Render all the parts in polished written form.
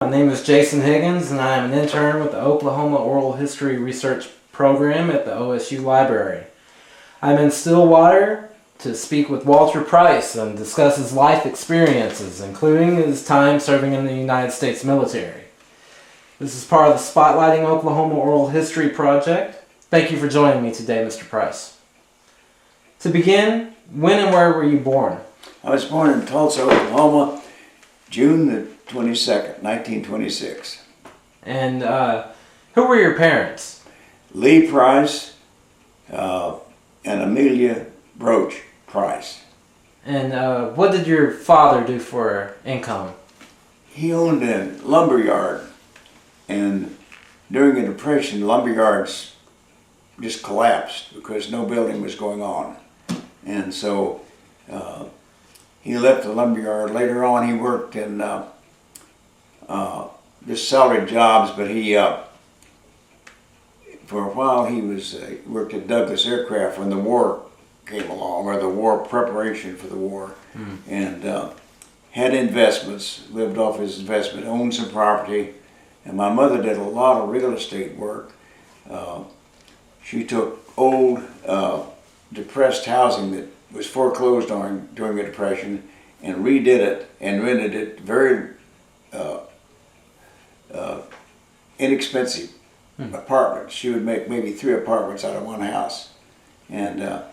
My name is Jason Higgins, and I am an intern with the Oklahoma Oral History Research Program at the OSU Library. I'm in Stillwater to speak with Walter Price and discuss his life experiences, including his time serving in the United States military. This is part of the Spotlighting Oklahoma Oral History Project. Thank you for joining me today, Mr. Price. To begin, when and where were you born? I was born in Tulsa, Oklahoma, June the 22nd, 1926. And who were your parents? Lee Price and Amelia Broach Price. And what did your father do for income? He owned a lumber yard, and during the Depression, lumber yards just collapsed because no building was going on. And so he left the lumber yard. Later on, he worked in just salaried jobs, but he, for a while, he was worked at Douglas Aircraft when the war came along, or the war preparation for the war, and had investments, lived off his investment, owned some property, and my mother did a lot of real estate work. She took old, depressed housing that was foreclosed on during the Depression and redid it and rented it very inexpensive apartments. She would make maybe 3 apartments out of one house, and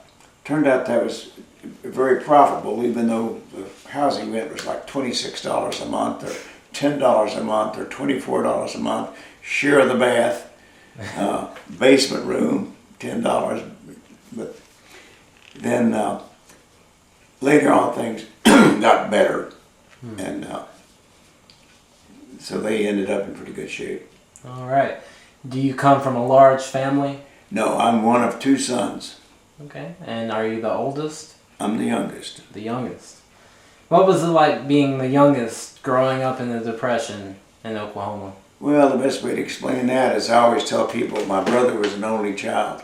turned out that was very profitable, even though the housing rent was like $26 a month or $10 a month or $24 a month. Share of the bath, basement room, $10. But then later on things got better, and so they ended up in pretty good shape. All right. Do you come from a large family? No, I'm one of 2 sons. Okay. And are you the oldest? I'm the youngest. The youngest. What was it like being the youngest growing up in the Depression in Oklahoma? Well, the best way to explain that is I always tell people my brother was an only child.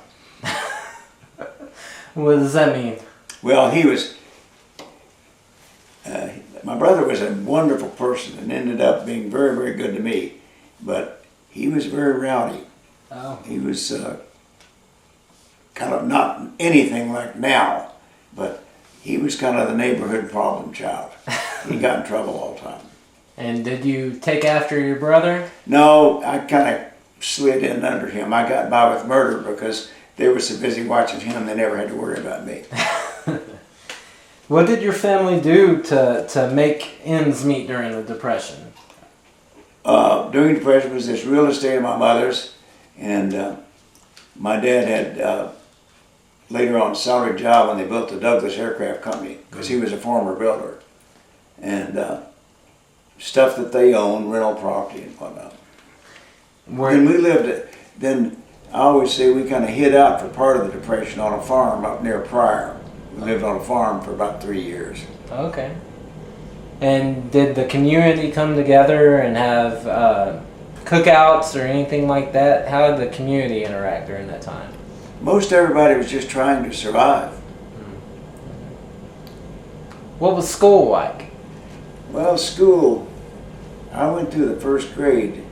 What does that mean? Well, he was, my brother was a wonderful person and ended up being very, very good to me, but he was very rowdy. Oh. He was kind of not anything like now, but he was kind of the neighborhood problem child. He got in trouble all the time. And did you take after your brother? No, I kind of slid in under him. I got by with murder because they were so busy watching him they never had to worry about me. What did your family do to make ends meet during the Depression? During the Depression was this real estate of my mother's, and my dad had later on a salaried job when they built the Douglas Aircraft Company, because he was a former builder, and stuff that they owned, rental property and whatnot. And we lived, then I always say we kind of hid out for part of the Depression on a farm up near Pryor. We lived on a farm for about 3 years. Okay. And did the community come together and have cookouts or anything like that? How did the community interact during that time? Most everybody was just trying to survive. What was school like? Well, school, I went through the 1st grade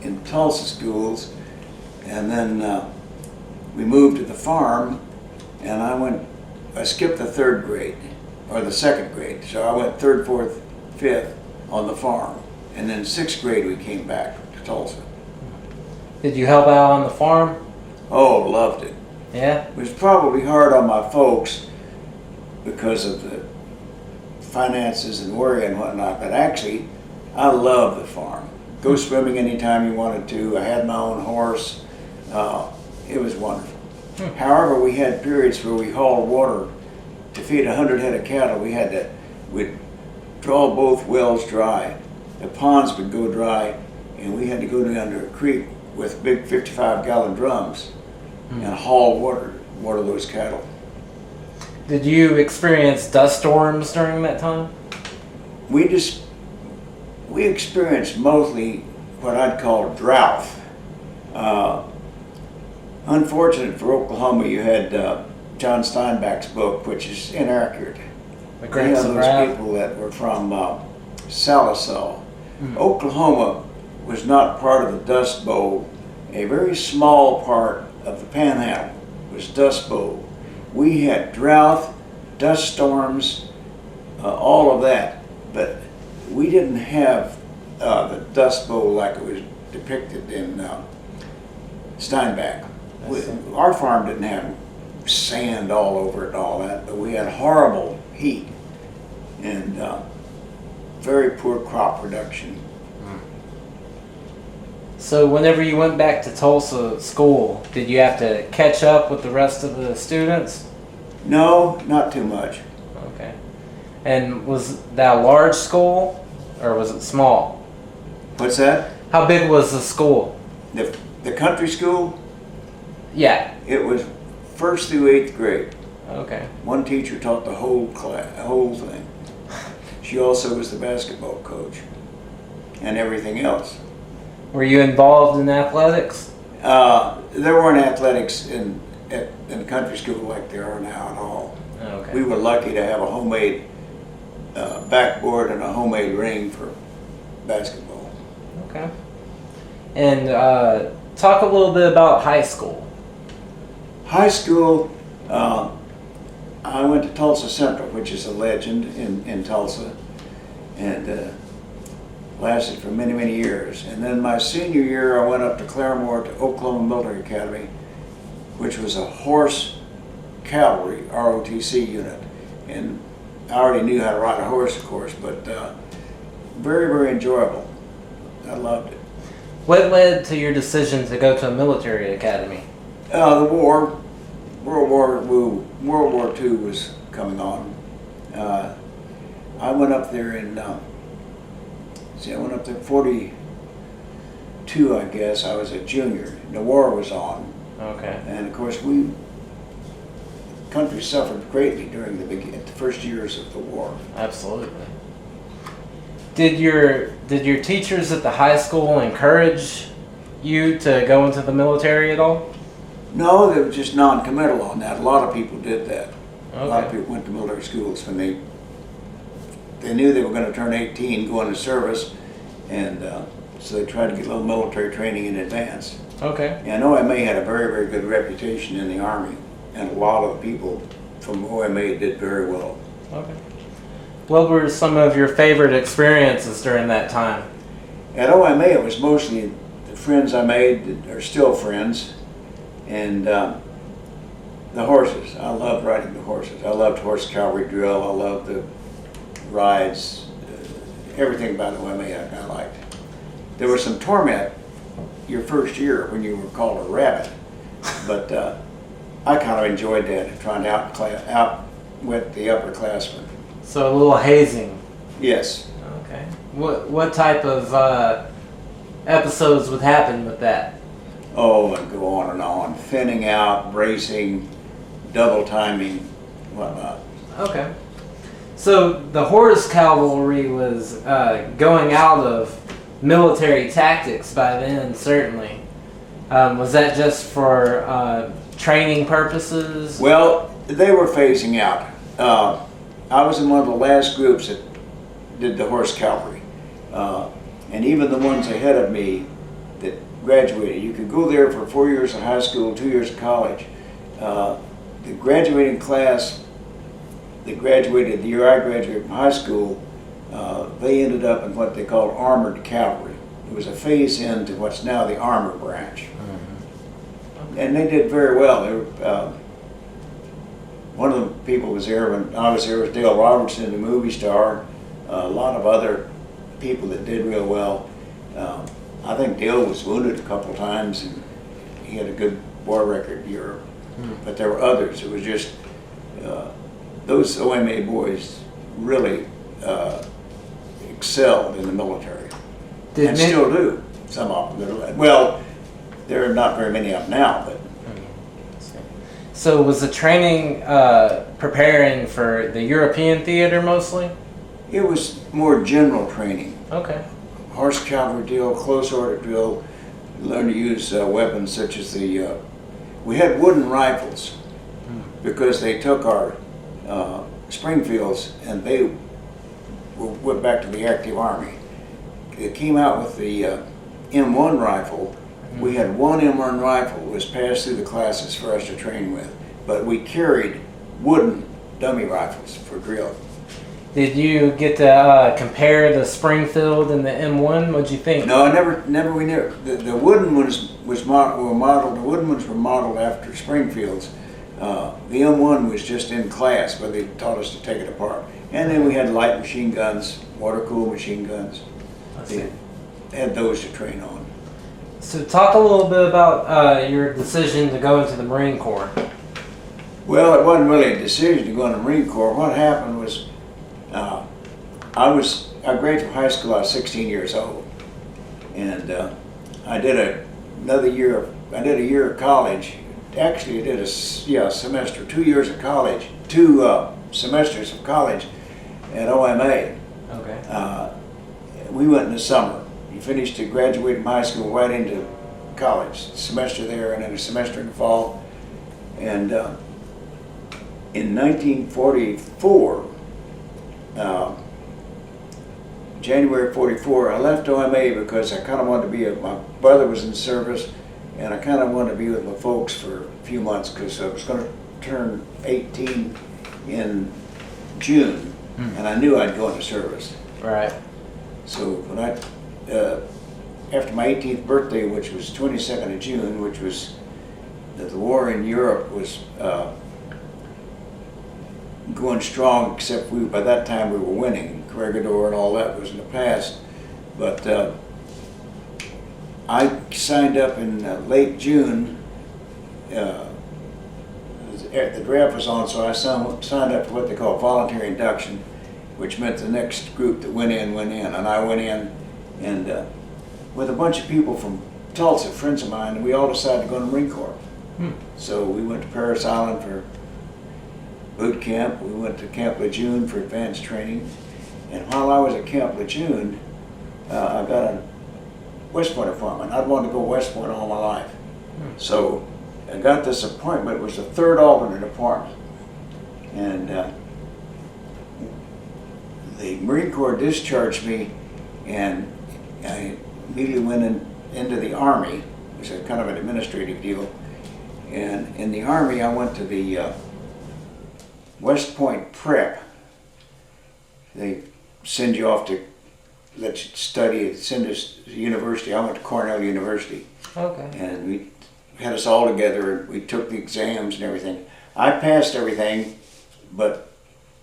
in Tulsa schools, and then we moved to the farm, and I skipped the 3rd grade, or the 2nd grade, so I went 3rd, 4th, 5th on the farm, and then 6th grade we came back to Tulsa. Did you help out on the farm? Oh, loved it. Yeah? It was probably hard on my folks because of the finances and worry and whatnot, but actually I loved the farm. Go swimming anytime you wanted to. I had my own horse. It was wonderful. However, we had periods where we hauled water to feed 100 head of cattle. We'd draw both wells dry. The ponds would go dry, and we had to go down to a creek with big 55-gallon drums and haul water those cattle. Did you experience dust storms during that time? We experienced mostly what I'd call drought. Unfortunate for Oklahoma, you had John Steinbeck's book, which is inaccurate. The Grapes of those Wrath. people that were from Salisaw, Oklahoma was not part of the Dust Bowl. A very small part of the Panhandle was Dust Bowl. We had drought, dust storms, all of that, but we didn't have the Dust Bowl like it was depicted in Steinbach. Our farm didn't have sand all over it and all that, but we had horrible heat and very poor crop production. So whenever you went back to Tulsa school, did you have to catch up with the rest of the students? No, not too much. Okay. And was that a large school or was it small? What's that? How big was the school? The country school? Yeah. It was 1st through 8th grade. Okay. One teacher taught the whole class, the whole thing. She also was the basketball coach and everything else. Were you involved in athletics? There weren't athletics in the country school like there are now at all. Okay. We were lucky to have a homemade backboard and a homemade ring for basketball. Okay. And talk a little bit about high school. High school, I went to Tulsa Central, which is a legend in Tulsa, and lasted for many, many years. And then my senior year, I went up to Claremore to Oklahoma Military Academy, which was a horse cavalry, ROTC unit. And I already knew how to ride a horse, of course, but very, very enjoyable. I loved it. What led to your decision to go to a military academy? The war, World War II was coming on. I went up there in, I went up there 42, I guess. I was a junior. The war was on. Okay. And of course, the country suffered greatly during the first years of the war. Absolutely. Did your teachers at the high school encourage you to go into the military at all? No, they were just non-committal on that. A lot of people did that. Okay. A lot of people went to military schools when they knew they were going to turn 18, go into service, and so they tried to get a little military training in advance. Okay. And OMA had a very, very good reputation in the Army, and a lot of the people from OMA did very well. Okay. What were some of your favorite experiences during that time? At OMA, it was mostly the friends I made that are still friends, and the horses. I loved riding the horses. I loved horse cavalry drill. I loved the rides. Everything about OMA I liked. There was some torment your first year when you were called a rabbit, but I kind of enjoyed that, trying to outwit the upperclassmen. So a little hazing. Yes. Okay. What type of episodes would happen with that? Oh, and go on and on. Thinning out, bracing, double timing, whatnot. Okay. So the horse cavalry was going out of military tactics by then, certainly. Was that just for training purposes? Well, they were phasing out. I was in one of the last groups that did the horse cavalry. And even the ones ahead of me that graduated, you could go there for 4 years of high school, 2 years of college. The graduating class that graduated the year I graduated from high school, they ended up in what they called armored cavalry. It was a phase into what's now the armor branch. Mm-hmm. And they did very well. They were, one of the people was there when I was there was Dale Robertson, the movie star. A lot of other people that did real well. I think Dale was wounded a couple times, and he had a good war record in Europe. But there were others. It was just those OMA boys really excelled in the military, and still do. Some of them. Well, there are not very many of them now, but. So was the training preparing for the European theater mostly? It was more general training. Okay. Horse cavalry drill, close order drill, learn to use weapons such as we had wooden rifles because they took our Springfields and they went back to the active army. it came out with the M1 rifle. We had one M1 rifle was passed through the classes for us to train with, but we carried wooden dummy rifles for drill. Did you get to compare the Springfield and the M1? What'd you think? No, I never. The wooden ones were modeled. The wooden ones were modeled after Springfield's. The M1 was just in class, but they taught us to take it apart. And then we had light machine guns, water-cooled machine guns. They had those to train on. So talk a little bit about your decision to go into the Marine Corps. Well, it wasn't really a decision to go in the Marine Corps. What happened was, I graduated from high school. I was 16 years old, and I did a year of college. Actually, I did a semester, 2 years of college, two semesters of college at OMA. Okay. We went in the summer. You finished to graduate from high school right into college, a semester there and then a semester in the fall. And in 1944, January 44, I left OMA because I kind of wanted to be, my brother was in service, and I kind of wanted to be with my folks for a few months because I was going to turn 18 in June, and I knew I'd go into service. Right. So when after my 18th birthday, which was 22nd of June, which was that the war in Europe was going strong, except by that time we were winning. Corregidor and all that was in the past. But I signed up in late June. The draft was on, so I signed up for what they call voluntary induction, which meant the next group that went in. And I went in, and with a bunch of people from Tulsa, friends of mine, and we all decided to go to the Marine Corps. So we went to Parris Island for boot camp. We went to Camp Lejeune for advanced training. And while I was at Camp Lejeune, I got a West Point appointment. I'd wanted to go West Point all my life. So I got this appointment. It was the third alternate appointment. And the Marine Corps discharged me, and I immediately went into the Army. It was a kind of an administrative deal. And in the Army, I went to the West Point Prep. They send you off to let you study, send us to university. I went to Cornell University. Okay. And we had us all together, and we took the exams and everything. I passed everything, but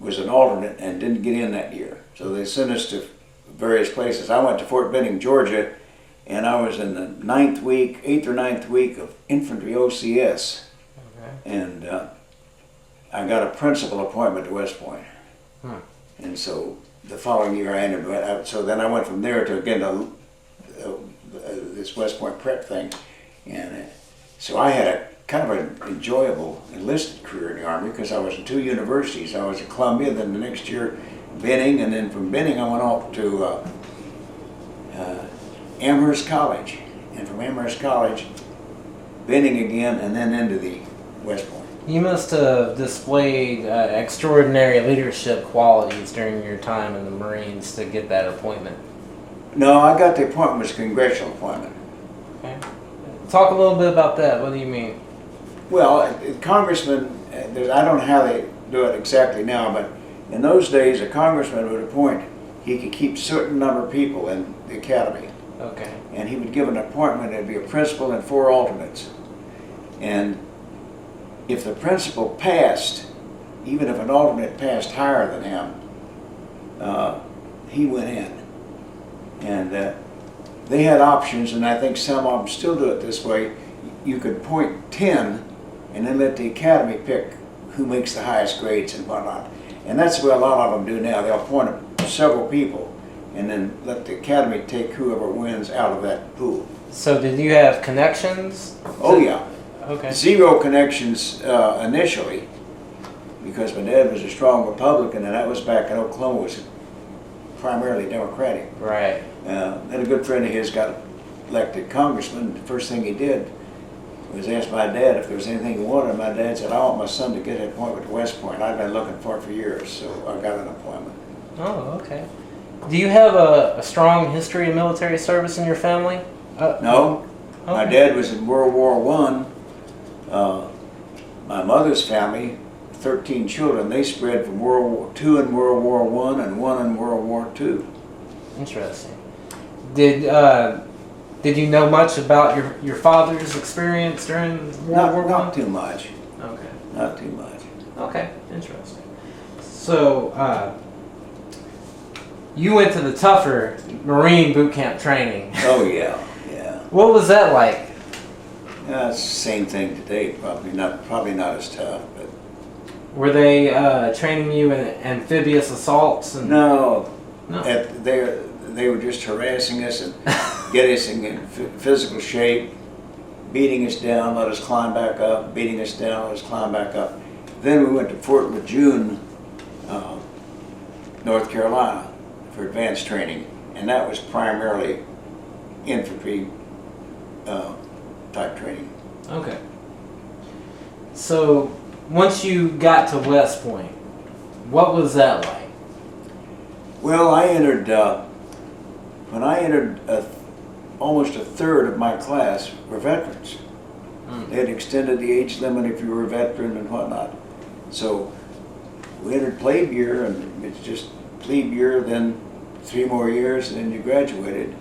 was an alternate and didn't get in that year. So they sent us to various places. I went to Fort Benning, Georgia, and I was in the 8th or 9th week of infantry OCS. Okay. And I got a principal appointment to West Point. And so the following year I ended up, so then I went from there to again to this West Point prep thing. And so I had a kind of an enjoyable enlisted career in the Army because I was in 2 universities. I was at Columbia, then the next year Benning, and then from Benning I went off to Amherst College. And from Amherst College, Benning again, and then into the West Point. You must have displayed extraordinary leadership qualities during your time in the Marines to get that appointment. No, I got the appointment, it was a congressional appointment. Okay. Talk a little bit about that. What do you mean? Well, congressman, I don't know how they do it exactly now, but in those days a congressman would appoint, he could keep a certain number of people in the academy. Okay. And he would give an appointment, it'd be a principal and 4 alternates. And if the principal passed, even if an alternate passed higher than him, he went in. And they had options, and I think some of them still do it this way. You could appoint 10 and then let the academy pick who makes the highest grades and whatnot. And that's what a lot of them do now. They'll appoint several people and then let the academy take whoever wins out of that pool. So did you have connections? Oh yeah. Okay. 0 connections initially, because my dad was a strong Republican, and that was back in Oklahoma, was primarily Democratic. Right. Then a good friend of his got elected congressman. The first thing he did was ask my dad if there was anything he wanted. And my dad said, "I want my son to get an appointment to West Point." I'd been looking for it for years, so I got an appointment. Oh, okay. Do you have a strong history of military service in your family? No, my Okay. dad was in World War One. My mother's family, 13 children, they spread from World War II and World War One and one in World War II. Interesting. Did you know much about your father's experience during World War One? Not too much. Okay. Not too much. Okay. Interesting. So you went to the tougher Marine boot camp training. Oh yeah, yeah. What was that like? It's the same thing today. Probably not as tough, but Were they training you in amphibious assaults? And no. No. They were just harassing us and get us in physical shape, beating us down, let us climb back up, beating us down, let us climb back up. Then we went to Fort Lejeune, North Carolina, for advanced training, and that was primarily infantry type training. Okay. So once you got to West Point, what was that like? Well, I entered, when I entered, almost a third of my class were veterans. They had extended the age limit if you were a veteran and whatnot. So we entered Plebe year, and it's just Plebe year, then 3 more years, and then you graduated.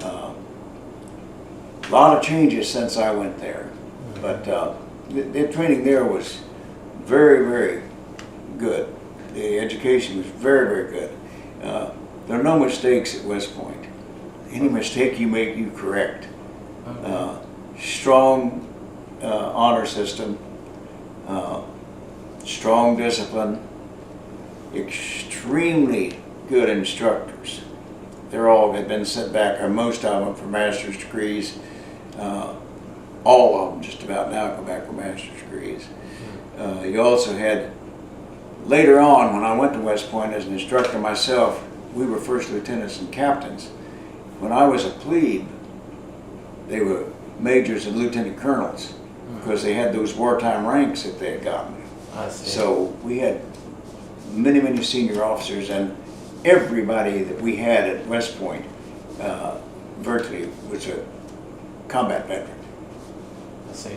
A lot of changes since I went there, but the training there was very, very good. The education was very, very good. There are no mistakes at West Point. Any mistake you make, you correct. Strong honor system, strong discipline, extremely good instructors. They're all have been sent back, or most of them, for master's degrees. All of them just about now come back for master's degrees. You also had, later on when I went to West Point as an instructor myself, we were first lieutenants and captains. When I was a plebe, they were majors and lieutenant colonels because they had those wartime ranks that they had gotten. I see. So we had many, many senior officers, and everybody that we had at West Point virtually was a combat veteran. I see.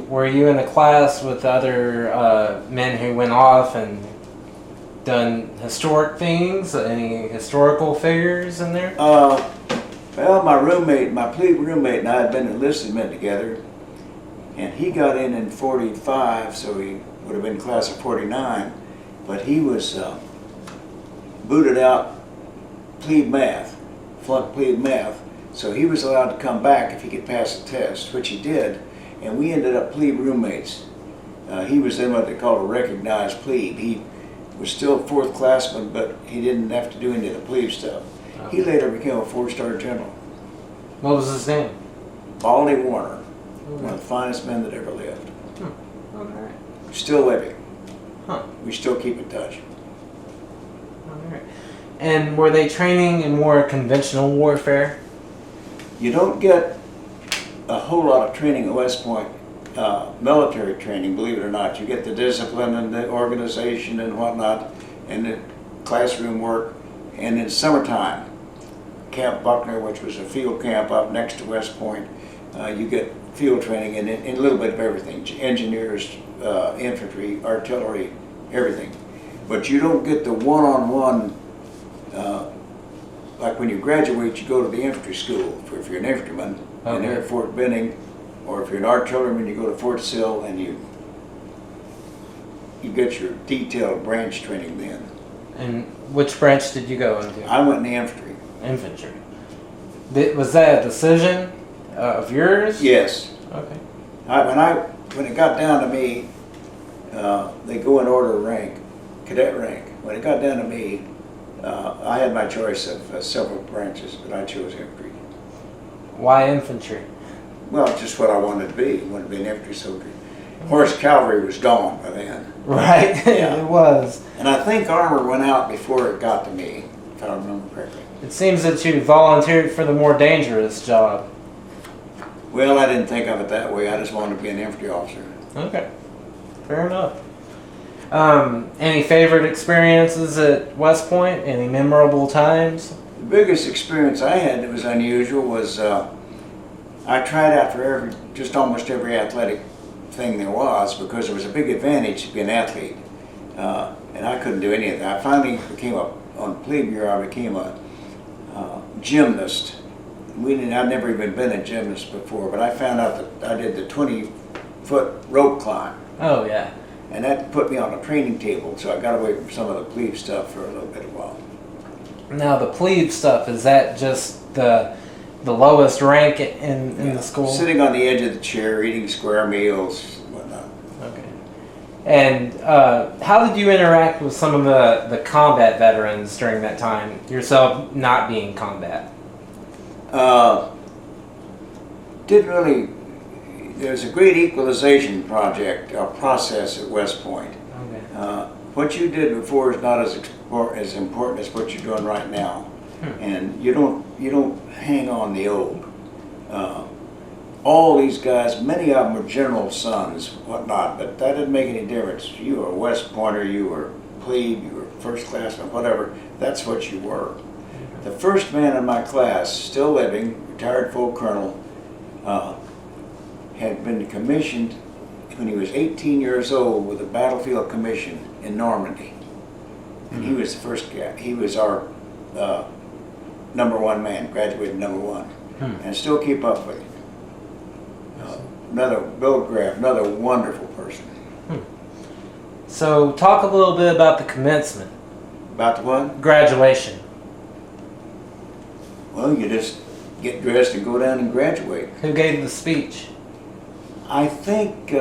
Were you in a class with other men who went off and done historic things? Any historical figures in there? Well, my plebe roommate and I had been enlisted men together, and he got in 45, so he would have been class of 49, but he was booted out plebe math, flunked plebe math, so he was allowed to come back if he could pass the test, which he did, and we ended up plebe roommates. He was in what they call a recognized plebe. He was still a 4th classman, but he didn't have to do any of the plebe stuff. He later became a 4-star general. What was his name? Baldy Warner, one of the finest men that ever lived. All right. Still living. Huh. We still keep in touch. All right. And were they training in more conventional warfare? You don't get a whole lot of training at West Point, military training, believe it or not. You get the discipline and the organization and whatnot, and the classroom work. And in summertime, Camp Buckner, which was a field camp up next to West Point, you get field training in a little bit of everything: engineers, infantry, artillery, everything. But you don't get the one-on-one. Like when you graduate, you go to the infantry school if you're an infantryman, and they're at Fort Benning, or if you're an artilleryman, you go to Fort Sill, and you get your detailed branch training then. And which branch did you go into? I went in the infantry. Infantry. Was that a decision of yours? Yes. Okay. When it got down to me, they go in order of rank, cadet rank. When it got down to me, I had my choice of several branches, but I chose infantry. Why infantry? Well, just what I wanted to be. I wanted to be an infantry soldier. Horse cavalry was gone by then. Right. Yeah. It was. And I think armor went out before it got to me, if I remember correctly. It seems that you volunteered for the more dangerous job. Well, I didn't think of it that way. I just wanted to be an infantry officer. Okay. Fair enough. Any favorite experiences at West Point? Any memorable times? The biggest experience I had that was unusual was I tried out for just almost every athletic thing there was, because there was a big advantage to be an athlete, and I couldn't do any of that. I finally became on Plebe year, I became a gymnast. I'd never even been a gymnast before, but I found out that I did the 20-foot rope climb. Oh, yeah. And that put me on a training table, so I got away from some of the plebe stuff for a little bit of a while. Now, the plebe stuff, is that just the lowest rank in the school? Sitting on the edge of the chair, eating square meals, whatnot. Okay. And how did you interact with some of the combat veterans during that time, yourself not being combat? Didn't really. There's a great equalization process at West Point. Okay. What you did before is not as important as what you're doing right now, and you don't hang on the old. All these guys, many of them are general sons, whatnot, but that didn't make any difference. You were a West Pointer, you were plebe, you were first classman, whatever. That's what you were. The first man in my class, still living, retired full colonel, had been commissioned when he was 18 years old with a battlefield commission in Normandy. And he was the first guy. He was our #1 man, graduated #1. And still keep up with him. Another Bill Graff, another wonderful person. So talk a little bit about the commencement. About the what? Graduation. Well, you just get dressed and go down and graduate. Who gave the speech? I think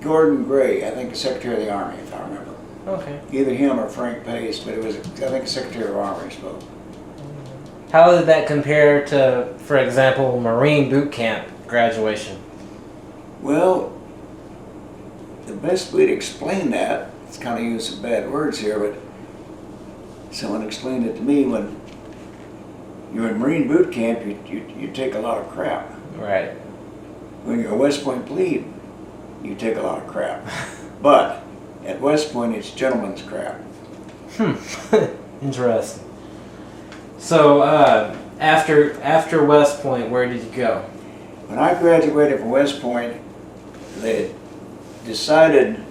Gordon Gray, I think the Secretary of the Army, if I remember. Okay. Either him or Frank Pace, but it was, I think, the Secretary of the Army spoke. How did that compare to, for example, Marine boot camp graduation? Well, the best way to explain that, it's kind of using some bad words here, but someone explained it to me: when you're in Marine boot camp, you take a lot of crap. Right. When you're a West Point plebe, you take a lot of crap. But at West Point, it's gentleman's crap. Interesting. So after West Point, where did you go? When I graduated from West Point, they decided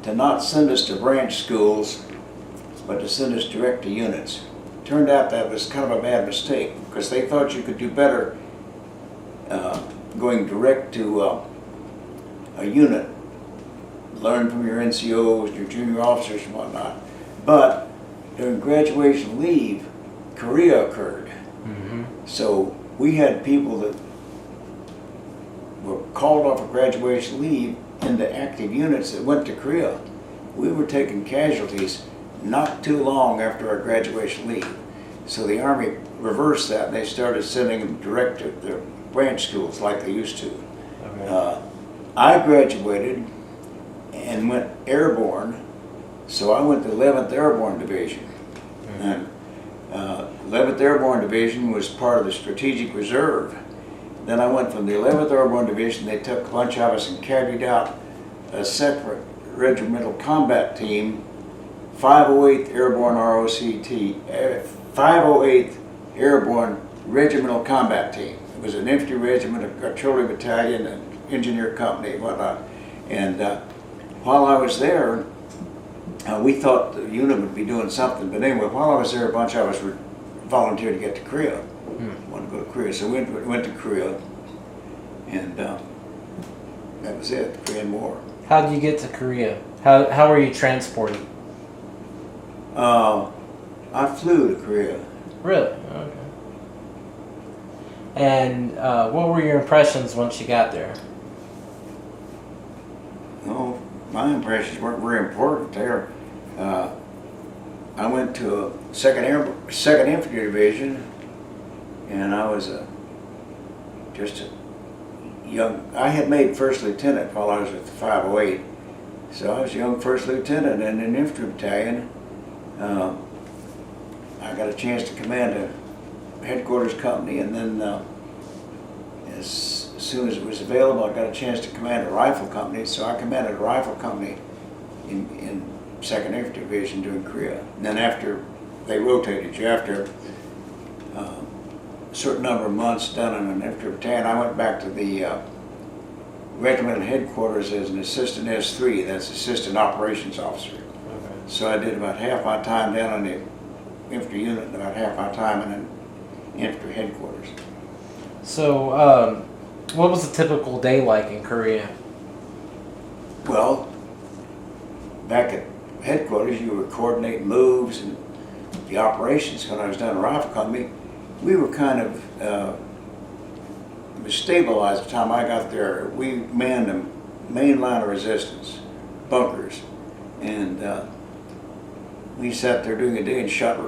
to not send us to branch schools, but to send us direct to units. Turned out that was kind of a bad mistake, because they thought you could do better going direct to a unit, learn from your NCOs, your junior officers and whatnot. But during graduation leave, Korea occurred. So we had people that were called off of graduation leave into active units that went to Korea. We were taking casualties not too long after our graduation leave. So the Army reversed that, and they started sending them direct to their branch schools like they used to. Okay. I graduated and went airborne, so I went to 11th Airborne Division. And 11th Airborne Division was part of the Strategic Reserve. Then I went from the 11th Airborne Division. They took a bunch of us and carried out a separate regimental combat team, 508th Airborne ROCT, 508th Airborne Regimental Combat Team. It was an infantry regiment, a artillery battalion, an engineer company, and whatnot. And while I was there, we thought the unit would be doing something. But anyway, while I was there, a bunch of us volunteered to get to Korea. Wanted to go to Korea, so we went to Korea, and that was it, the Korean War. How did you get to Korea? How were you transported? I flew to Korea. Really? Okay. And what were your impressions once you got there? Oh, my impressions weren't very important there. I went to a 2nd Infantry Division, and I was just a young. I had made first lieutenant while I was with the 508, so I was a young first lieutenant in an infantry battalion. I got a chance to command a headquarters company, and then as soon as it was available, I got a chance to command a rifle company. So I commanded a rifle company in 2nd Infantry Division doing Korea. And then after they rotated you, after a certain number of months done in an infantry battalion, I went back to the regimental headquarters as an assistant S3, that's assistant operations officer. Okay. So I did about half my time down on the infantry unit and about half my time in an infantry headquarters. So, what was a typical day like in Korea? Well, back at headquarters, you were coordinating moves and the operations. When I was down in Rifle Company, we were kind of stabilized. By the time I got there, we manned a main line of resistance, bunkers, and we sat there during the day and shot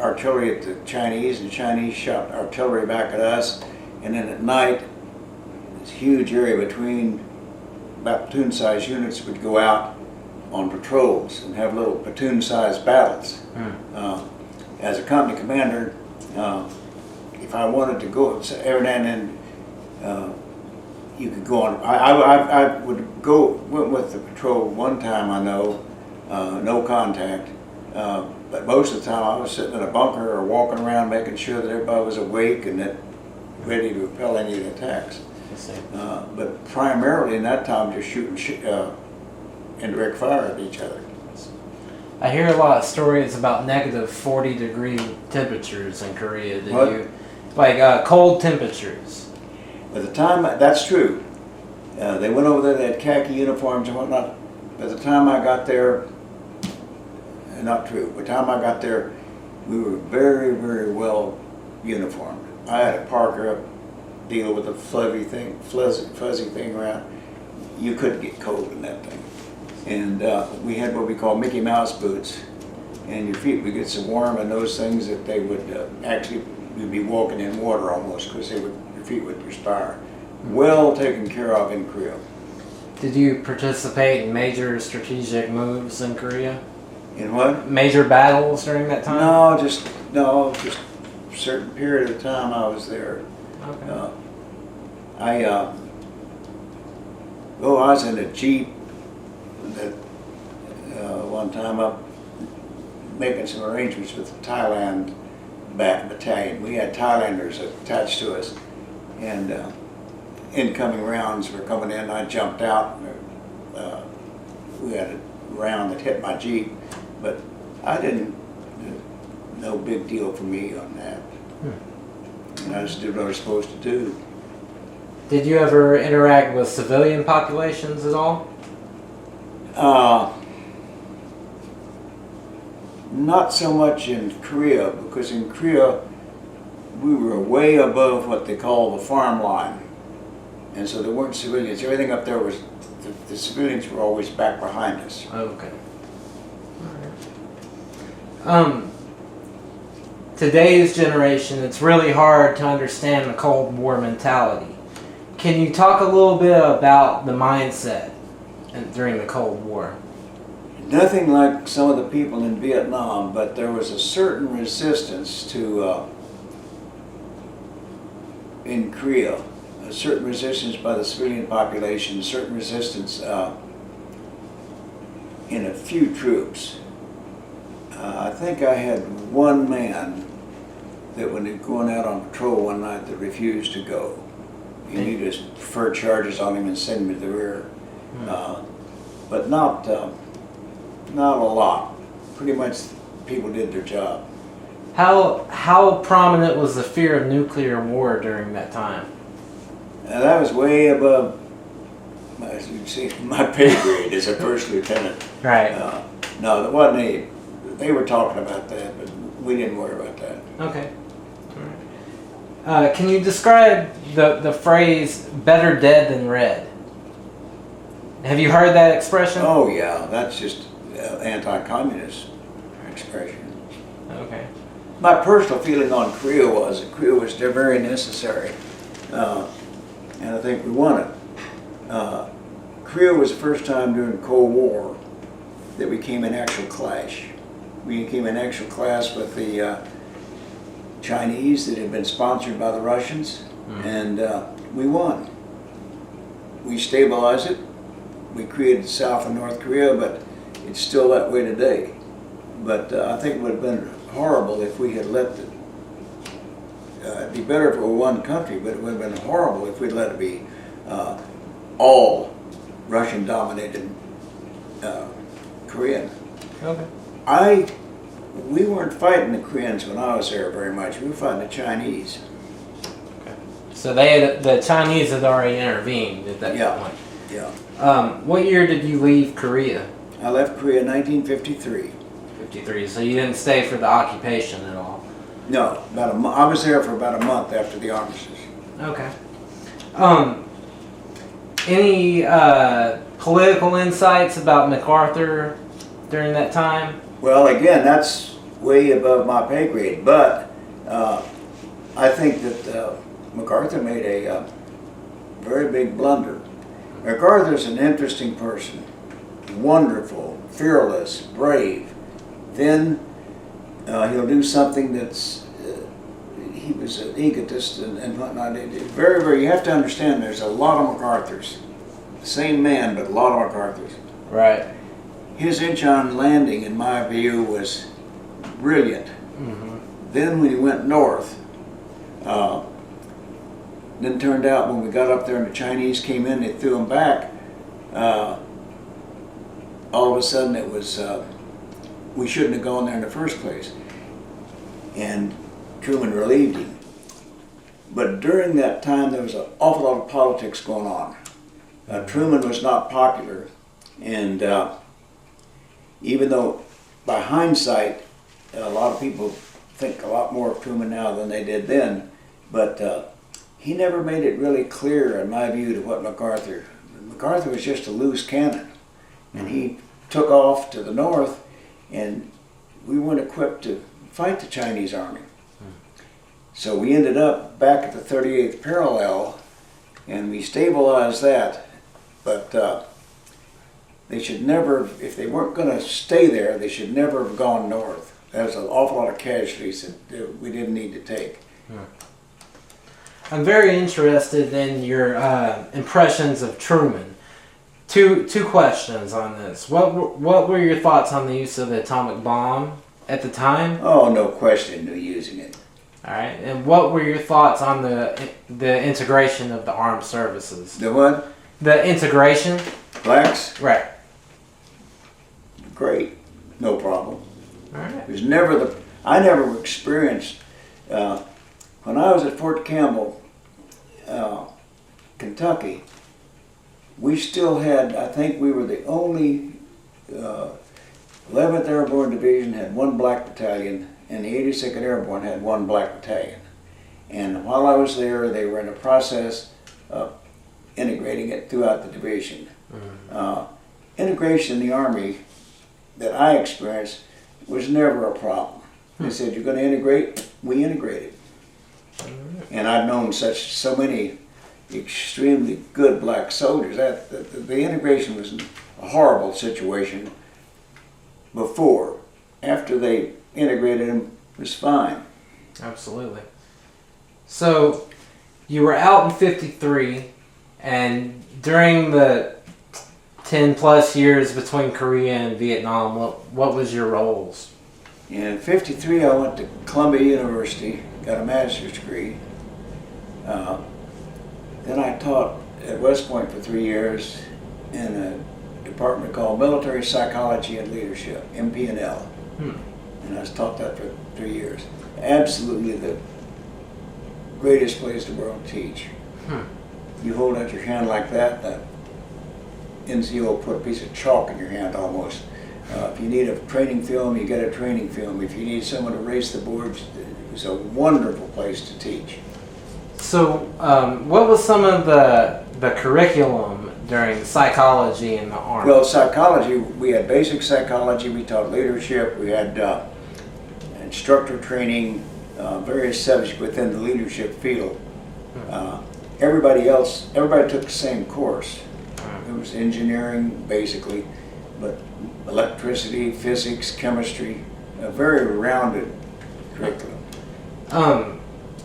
artillery at the Chinese, and the Chinese shot artillery back at us. And then at night, this huge area between about platoon-sized units would go out on patrols and have little platoon-sized battles. As a company commander, if I wanted to go, every now and then you could go on. I would went with the patrol one time, I know, no contact, but most of the time I was sitting in a bunker or walking around making sure that everybody was awake and that ready to repel any of the attacks. But primarily in that time, just shooting indirect fire at each other. I hear a lot of stories about negative 40-degree temperatures in Korea. Did What? you, like cold temperatures? By the time, that's true. They went over there, they had khaki uniforms and whatnot. By the time I got there, not true. By the time I got there, we were very, very well uniformed. I had a Parker deal with a fuzzy thing around. You couldn't get cold in that thing. And we had what we call Mickey Mouse boots, and your feet would get so warm in those things that they would actually, you'd be walking in water almost, because your feet would perspire. Well taken care of in Korea. Did you participate in major strategic moves in Korea? In what? Major battles during that time? No, just a certain period of time I was there. Okay. I was in a Jeep that one time up making some arrangements with the Thailand battalion. We had Thailanders attached to us, and incoming rounds were coming in. I jumped out. We had a round that hit my Jeep, but I didn't. No big deal for me on that. And I just did what I was supposed to do. Did you ever interact with civilian populations at all? Not so much in Korea, because in Korea we were way above what they call the farm line, and so there weren't civilians. Everything up there was, the civilians were always back behind us. Okay. Today's generation, it's really hard to understand the Cold War mentality. Can you talk a little bit about the mindset during the Cold War? Nothing like some of the people in Vietnam, but there was a certain resistance to, in Korea, a certain resistance by the civilian population, a certain resistance in a few troops. I think I had one man that when he was going out on patrol one night that refused to go. You just prefer charges on him and send him to the rear. But not a lot. Pretty much people did their job. How prominent was the fear of nuclear war during that time? And that was way above, as you can see, my pay grade as a first lieutenant. Right. No, there wasn't any. They were talking about that, but we didn't worry about that. Okay. All right. Can you describe the phrase "better dead than red"? Have you heard that expression? Oh yeah, that's just anti-communist expression. Okay. My personal feeling on Korea was that Korea was very necessary, and I think we won it. Korea was the first time during the Cold War that we came in actual clash. We came in actual clash with the Chinese that had been sponsored by the Russians, and we won. We stabilized it. We created South and North Korea, but It's still that way today. But I think it would have been horrible if we had let the it'd be better if it were one country, but it would have been horrible if we'd let it be all Russian-dominated Korean. Okay. We weren't fighting the Koreans when I was there very much. We were fighting the Chinese. Okay. So the Chinese had already intervened at that point. Yeah. What year did you leave Korea? I left Korea in 1953. 53. So you didn't stay for the occupation at all. No, I was there for about a month after the armistice. Okay. Any political insights about MacArthur during that time? Well, again, that's way above my pay grade, but I think that MacArthur made a very big blunder. MacArthur's an interesting person, wonderful, fearless, brave. Then he'll do something that's, he was an egotist and whatnot. Very, very, you have to understand there's a lot of MacArthurs. The same man, but a lot of MacArthurs. Right. His Incheon landing, in my view, was brilliant. Mm-hmm. Then when he went north, then turned out when we got up there and the Chinese came in, they threw him back. All of a sudden it was, we shouldn't have gone there in the first place. And Truman relieved him. But during that time there was an awful lot of politics going on. Truman was not popular, and even though by hindsight a lot of people think a lot more of Truman now than they did then, but he never made it really clear, in my view, to what MacArthur was just a loose cannon, and he took off to the north, and we weren't equipped to fight the Chinese army. So we ended up back at the 38th parallel, and we stabilized that, but they should never, if they weren't going to stay there, they should never have gone north. There's an awful lot of casualties that we didn't need to take. I'm very interested in your impressions of Truman. Two questions on this. What were your thoughts on the use of the atomic bomb at the time? Oh, no question of using it. All right. And what were your thoughts on the integration of the armed services? The what? The integration. Blacks? Right. Great. No problem. All right. It was never I never experienced, when I was at Fort Campbell, Kentucky, we still had, I think we were the only, 11th Airborne Division had one black battalion, and the 82nd Airborne had one black battalion. And while I was there, they were in the process of integrating it throughout the division. Integration in the Army that I experienced was never a problem. They said, you're going to integrate? We integrated. And I've known so many extremely good black soldiers that the integration was a horrible situation before. After they integrated them, it was fine. Absolutely. So you were out in 53, and during the 10 plus years between Korea and Vietnam, what was your roles? In 53, I went to Columbia University, got a master's degree. Then I taught at West Point for 3 years in a department called Military Psychology and Leadership, MP&L. And I taught that for 3 years. Absolutely the greatest place in the world to teach. You hold out your hand like that, the NCO put a piece of chalk in your hand almost. If you need a training film, you get a training film. If you need someone to race the boards, it was a wonderful place to teach. So what was some of the curriculum during psychology in the Army? Well, psychology, we had basic psychology, we taught leadership, we had instructor training, various subjects within the leadership field. Everybody took the same course. It was engineering, basically, but electricity, physics, chemistry, a very rounded curriculum.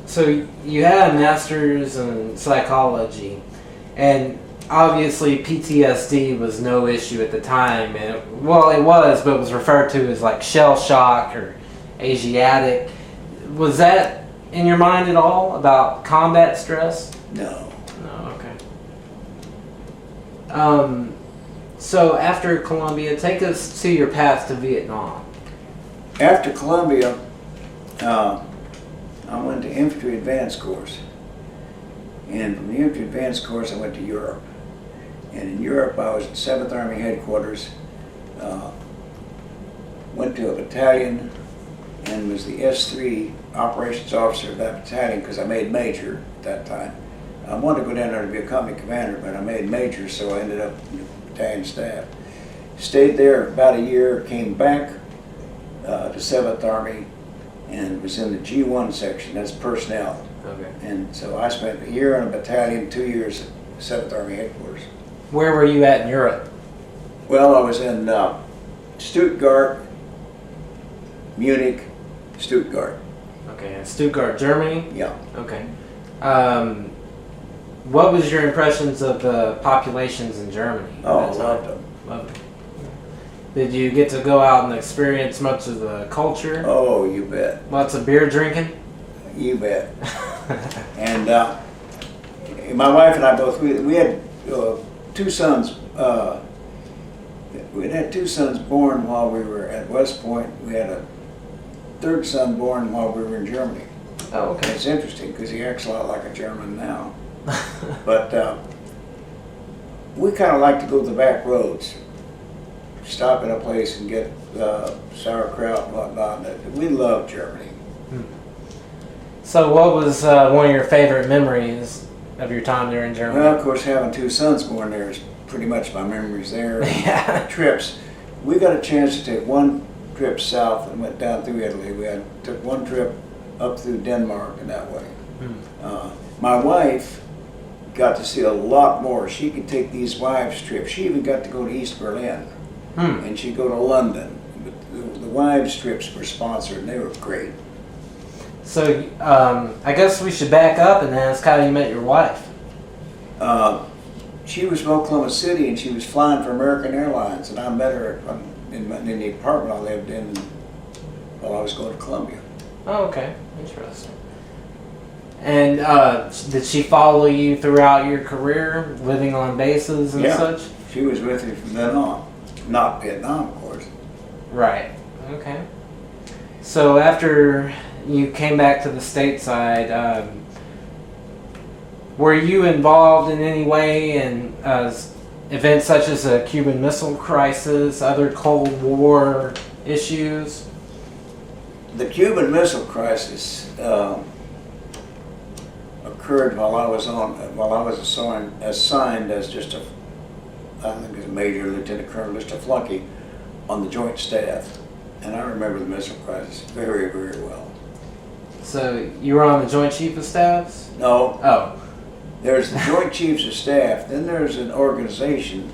So you had a master's in psychology, and obviously PTSD was no issue at the time, and it was, but it was referred to as like shell shock or Asiatic. Was that in your mind at all about combat stress? No. No, okay. So after Columbia, take us to your path to Vietnam. After Columbia, I went to infantry advanced course. And from the infantry advanced course, I went to Europe. And in Europe, I was at 7th Army headquarters, went to a battalion, and was the S3 operations officer of that battalion because I made major at that time. I wanted to go down there to be a company commander, but I made major, so I ended up in the battalion staff. Stayed there about a year, came back to 7th Army, and was in the G1 section, that's personnel. Okay. And so I spent a year in a battalion, 2 years at 7th Army headquarters. Where were you at in Europe? Well, I was in Stuttgart, Munich, Stuttgart. Okay, in Stuttgart, Germany? Yeah. Okay. What was your impressions of the populations in Germany? Oh, I loved them. Loved them. Did you get to go out and experience much of the culture? Oh, you bet. Lots of beer drinking? You bet. And my wife and I both, we had 2 sons. We had 2 sons born while we were at West Point. We had a 3rd son born while we were in Germany. Oh, okay. It's interesting because he acts a lot like a German now. But we kind of like to go to the back roads, stop in a place and get sauerkraut and whatnot. We love Germany. So what was one of your favorite memories of your time there in Germany? Well, of course, having 2 sons born there is pretty much my memories there. Yeah. Trips. We got a chance to take 1 trip south and went down through Italy. Took 1 trip up through Denmark and that way. My wife got to see a lot more. She could take these wives' trips. She even got to go to East Berlin. And she'd go to London. But the wives' trips were sponsored and they were great. So I guess we should back up and ask how you met your wife. She was from Oklahoma City and she was flying for American Airlines, and I met her in the apartment I lived in while I was going to Columbia. Oh, okay. Interesting. And did she follow you throughout your career, living on bases and such? She was with me from then on. Not Vietnam, of course. Right. Okay. So after you came back to the stateside, were you involved in any way in events such as the Cuban Missile Crisis, other Cold War issues? The Cuban Missile Crisis occurred while I was assigned as just I think as a major, lieutenant colonel, just a flunky on the joint staff, and I remember the missile crisis very, very well. So you were on the Joint Chief of Staffs? No. Oh. There's the Joint Chiefs of Staff, then there's an organization,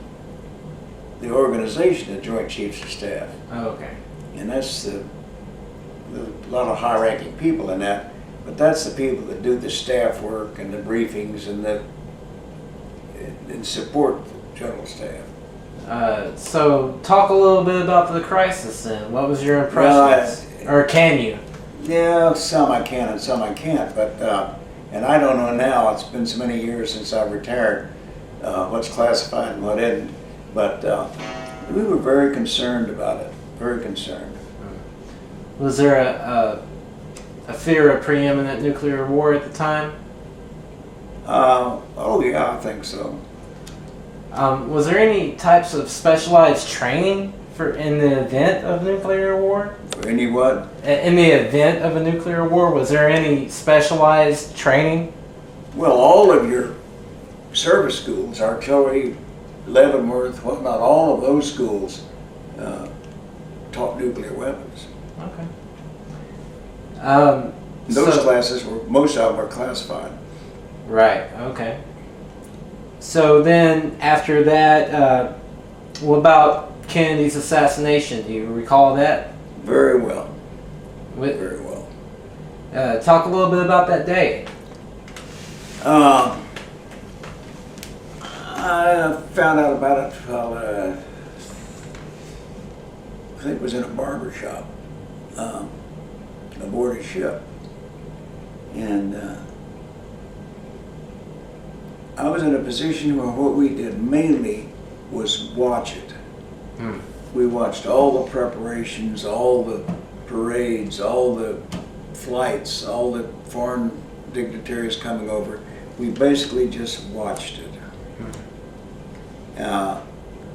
the organization of Joint Chiefs of Staff. Oh, okay. And that's a lot of high-ranking people in that, but that's the people that do the staff work and the briefings and support the general staff. So talk a little bit about the crisis then. What was your impressions? Or can you? Yeah, some I can and some I can't, but and I don't know now, it's been so many years since I retired, what's classified and what isn't, but we were very concerned about it, very concerned. Was there a fear of preeminent nuclear war at the time? Oh yeah, I think so. Was there any types of specialized training in the event of nuclear war? Any what? In the event of a nuclear war, was there any specialized training? Well, all of your service schools, artillery, Leavenworth, whatnot, all of those schools taught nuclear weapons. Okay. Those classes most of them were classified. Right. Okay. So then, after that, what about Kennedy's assassination? Do you recall that? Very well. Very well. Talk a little bit about that day. I I found out about it while I think it was in a barber shop aboard a ship. And I was in a position where what we did mainly was watch it. We watched all the preparations, all the parades, all the flights, all the foreign dignitaries coming over. We basically just watched it.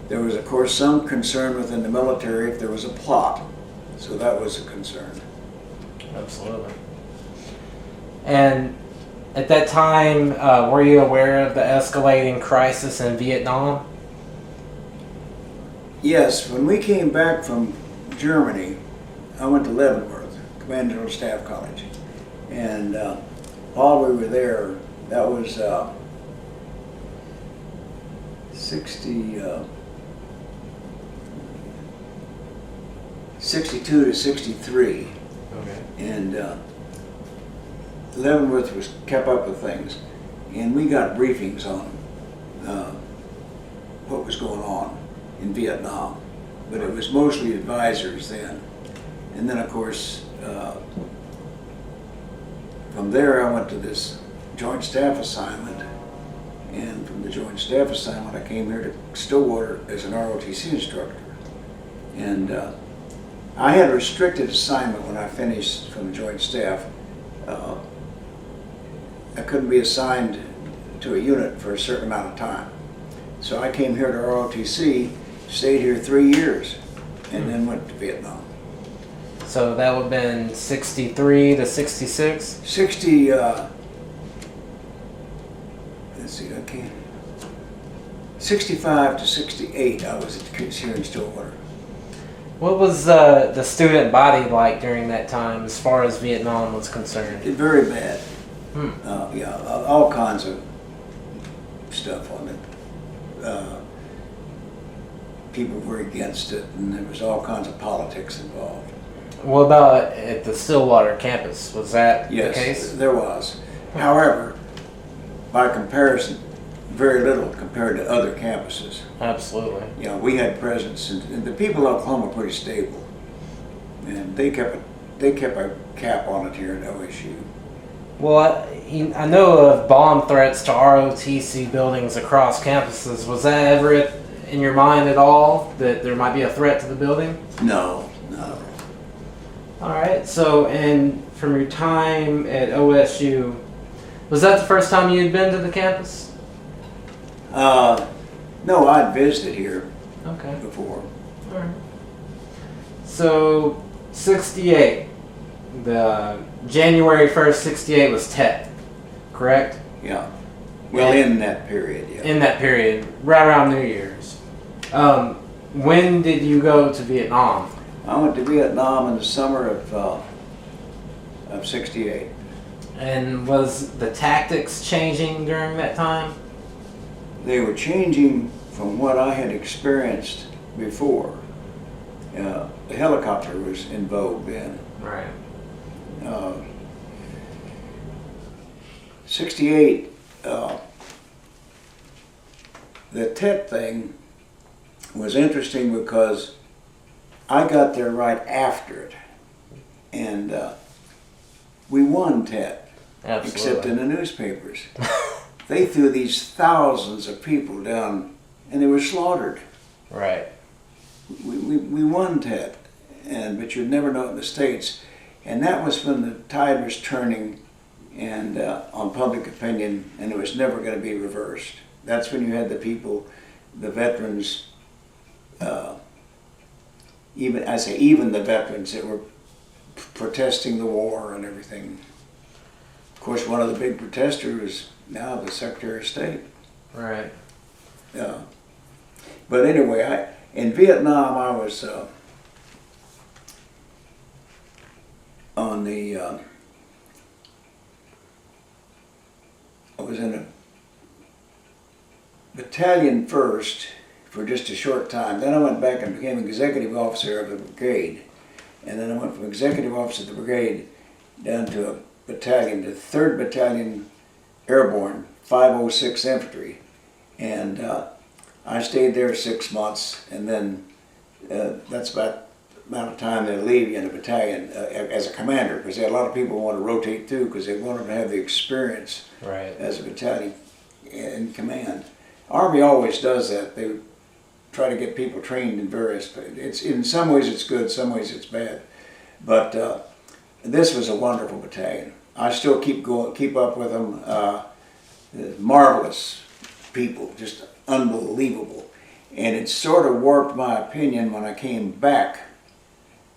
There was, of course, some concern within the military if there was a plot. So that was a concern. Absolutely. And at that time, were you aware of the escalating crisis in Vietnam? Yes, when we came back from Germany, I went to Leavenworth, Command General Staff College. And while we were there, that was 62 to 63. Okay. And Leavenworth was kept up with things. And we got briefings on what was going on in Vietnam. But it was mostly advisors then. And then, of course, from there I went to this Joint Staff assignment. And from the Joint Staff assignment, I came here to Stillwater as an ROTC instructor. And I had a restricted assignment when I finished from the Joint Staff. I couldn't be assigned to a unit for a certain amount of time. So I came here to ROTC, stayed here 3 years, and then went to Vietnam. So that would have been 63 to 66? 60, let's see, I can't. 65 to 68, I was here in Stillwater. What was the student body like during that time as far as Vietnam was concerned? Very bad. Yeah, all kinds of stuff on it. People were against it, and there was all kinds of politics involved. What about at the Stillwater campus? Was that the case? Yes, there was. However, by comparison, very little compared to other campuses. Absolutely. You know, we had presence, and the people of Oklahoma were pretty stable, and they kept a cap on it here at OSU. Well, I know of bomb threats to ROTC buildings across campuses. Was that ever in your mind at all, that there might be a threat to the building? No. All right. So, and from your time at OSU, was that the first time you'd been to the campus? No, I'd visited here Okay. before. All right. So, 68. The January 1st, 68 was Tet, correct? Yeah. Well, in that period, yeah. In that period, right around New Year's. When did you go to Vietnam? I went to Vietnam in the summer of 68. And was the tactics changing during that time? They were changing from what I had experienced before. The helicopter was in vogue then. Right. 68, the Tet thing was interesting because I got there right after it, and we won Tet, Absolutely. except in the newspapers. They threw these thousands of people down, and they were slaughtered. Right. We won Tet, but you'd never know it in the States. And that was when the tide was turning and on public opinion, and it was never going to be reversed. That's when you had the people, the veterans, even the veterans that were protesting the war and everything. Of course, one of the big protesters is now the Secretary of State. Right. But anyway, in Vietnam, I was I was in a battalion first for just a short time. Then I went back and became executive officer of a brigade. And then I went from executive officer of the brigade down to a battalion, the 3rd Battalion Airborne, 506 Infantry. And I stayed there 6 months, and then that's about the amount of time they leave you in a battalion as a commander, because a lot of people want to rotate through because they want them to have the experience as a battalion in command. Army always does that. They try to get people trained in various. It's in some ways it's good, some ways it's bad, but this was a wonderful battalion. I still keep up with them. Marvelous people, just unbelievable. And it sort of warped my opinion when I came back,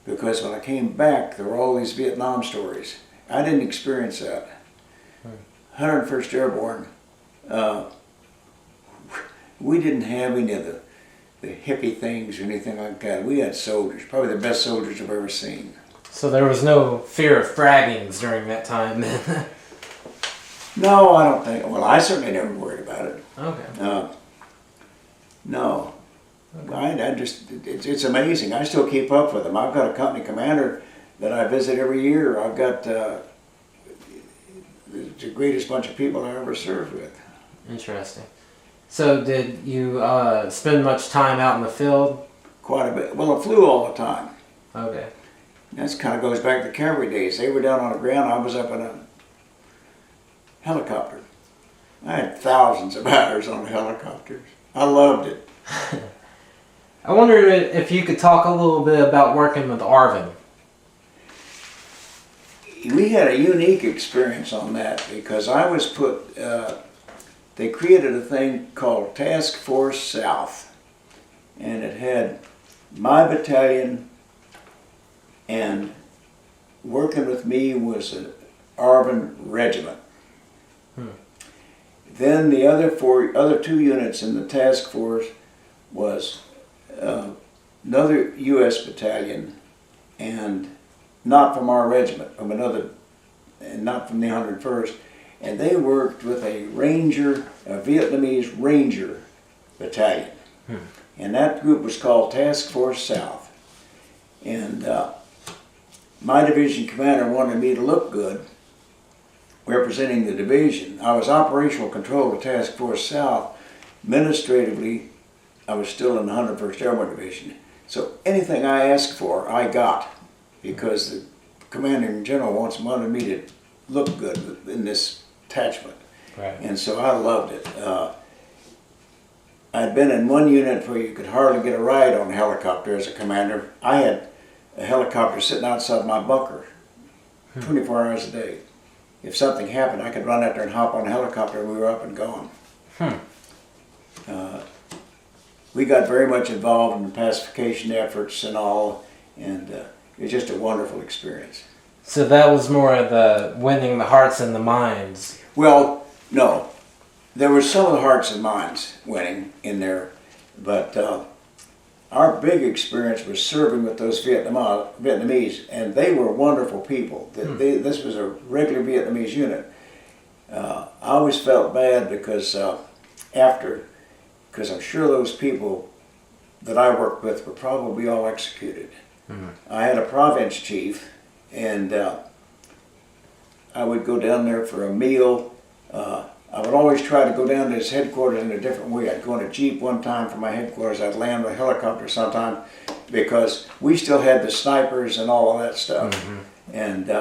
because when I came back there were all these Vietnam stories. I didn't experience that. 101st Airborne, we didn't have any of the hippie things or anything like that. We had soldiers, probably the best soldiers I've ever seen. So there was no fear of fraggings during that time then? No, I don't think. Well, I certainly never worried about it. Okay. No. I just, it's amazing. I still keep up with them. I've got a company commander that I visit every year. I've got the greatest bunch of people I ever served with. Interesting. So did you spend much time out in the field? Quite a bit. Well, I flew all the time. Okay. That kind of goes back to Cavalry days. They were down on the ground. I was up in a helicopter. I had thousands of hours on helicopters. I loved it. I wondered if you could talk a little bit about working with Arvind. We had a unique experience on that because I was put, they created a thing called Task Force South, and it had my battalion, and working with me was an Arvind regiment. Then the other two units in the task force was another U.S. battalion, and not from our regiment, from another, and not from the 101st, and they worked with a Vietnamese Ranger battalion, and that group was called Task Force South. And my division commander wanted me to look good representing the division. I was operational control of Task Force South. Administratively, I was still in the 101st Airborne Division. So anything I asked for, I got, because the commander in general wanted me to look good in this attachment. Right. And so I loved it. I'd been in one unit where you could hardly get a ride on a helicopter as a commander. I had a helicopter sitting outside my bunker 24 hours a day. If something happened, I could run out there and hop on a helicopter and we were up and gone. We got very much involved in the pacification efforts and all, and it was just a wonderful experience. So that was more of the winning the hearts and the minds. Well, no. There was some of the hearts and minds winning in there, but our big experience was serving with those Vietnamese, and they were wonderful people. This was a regular Vietnamese unit. I always felt bad because because I'm sure those people that I worked with were probably all executed. I had a province chief, and I would go down there for a meal. I would always try to go down to his headquarters in a different way. I'd go in a Jeep one time from my headquarters. I'd land with a helicopter sometime because we still had the snipers and all of that stuff. And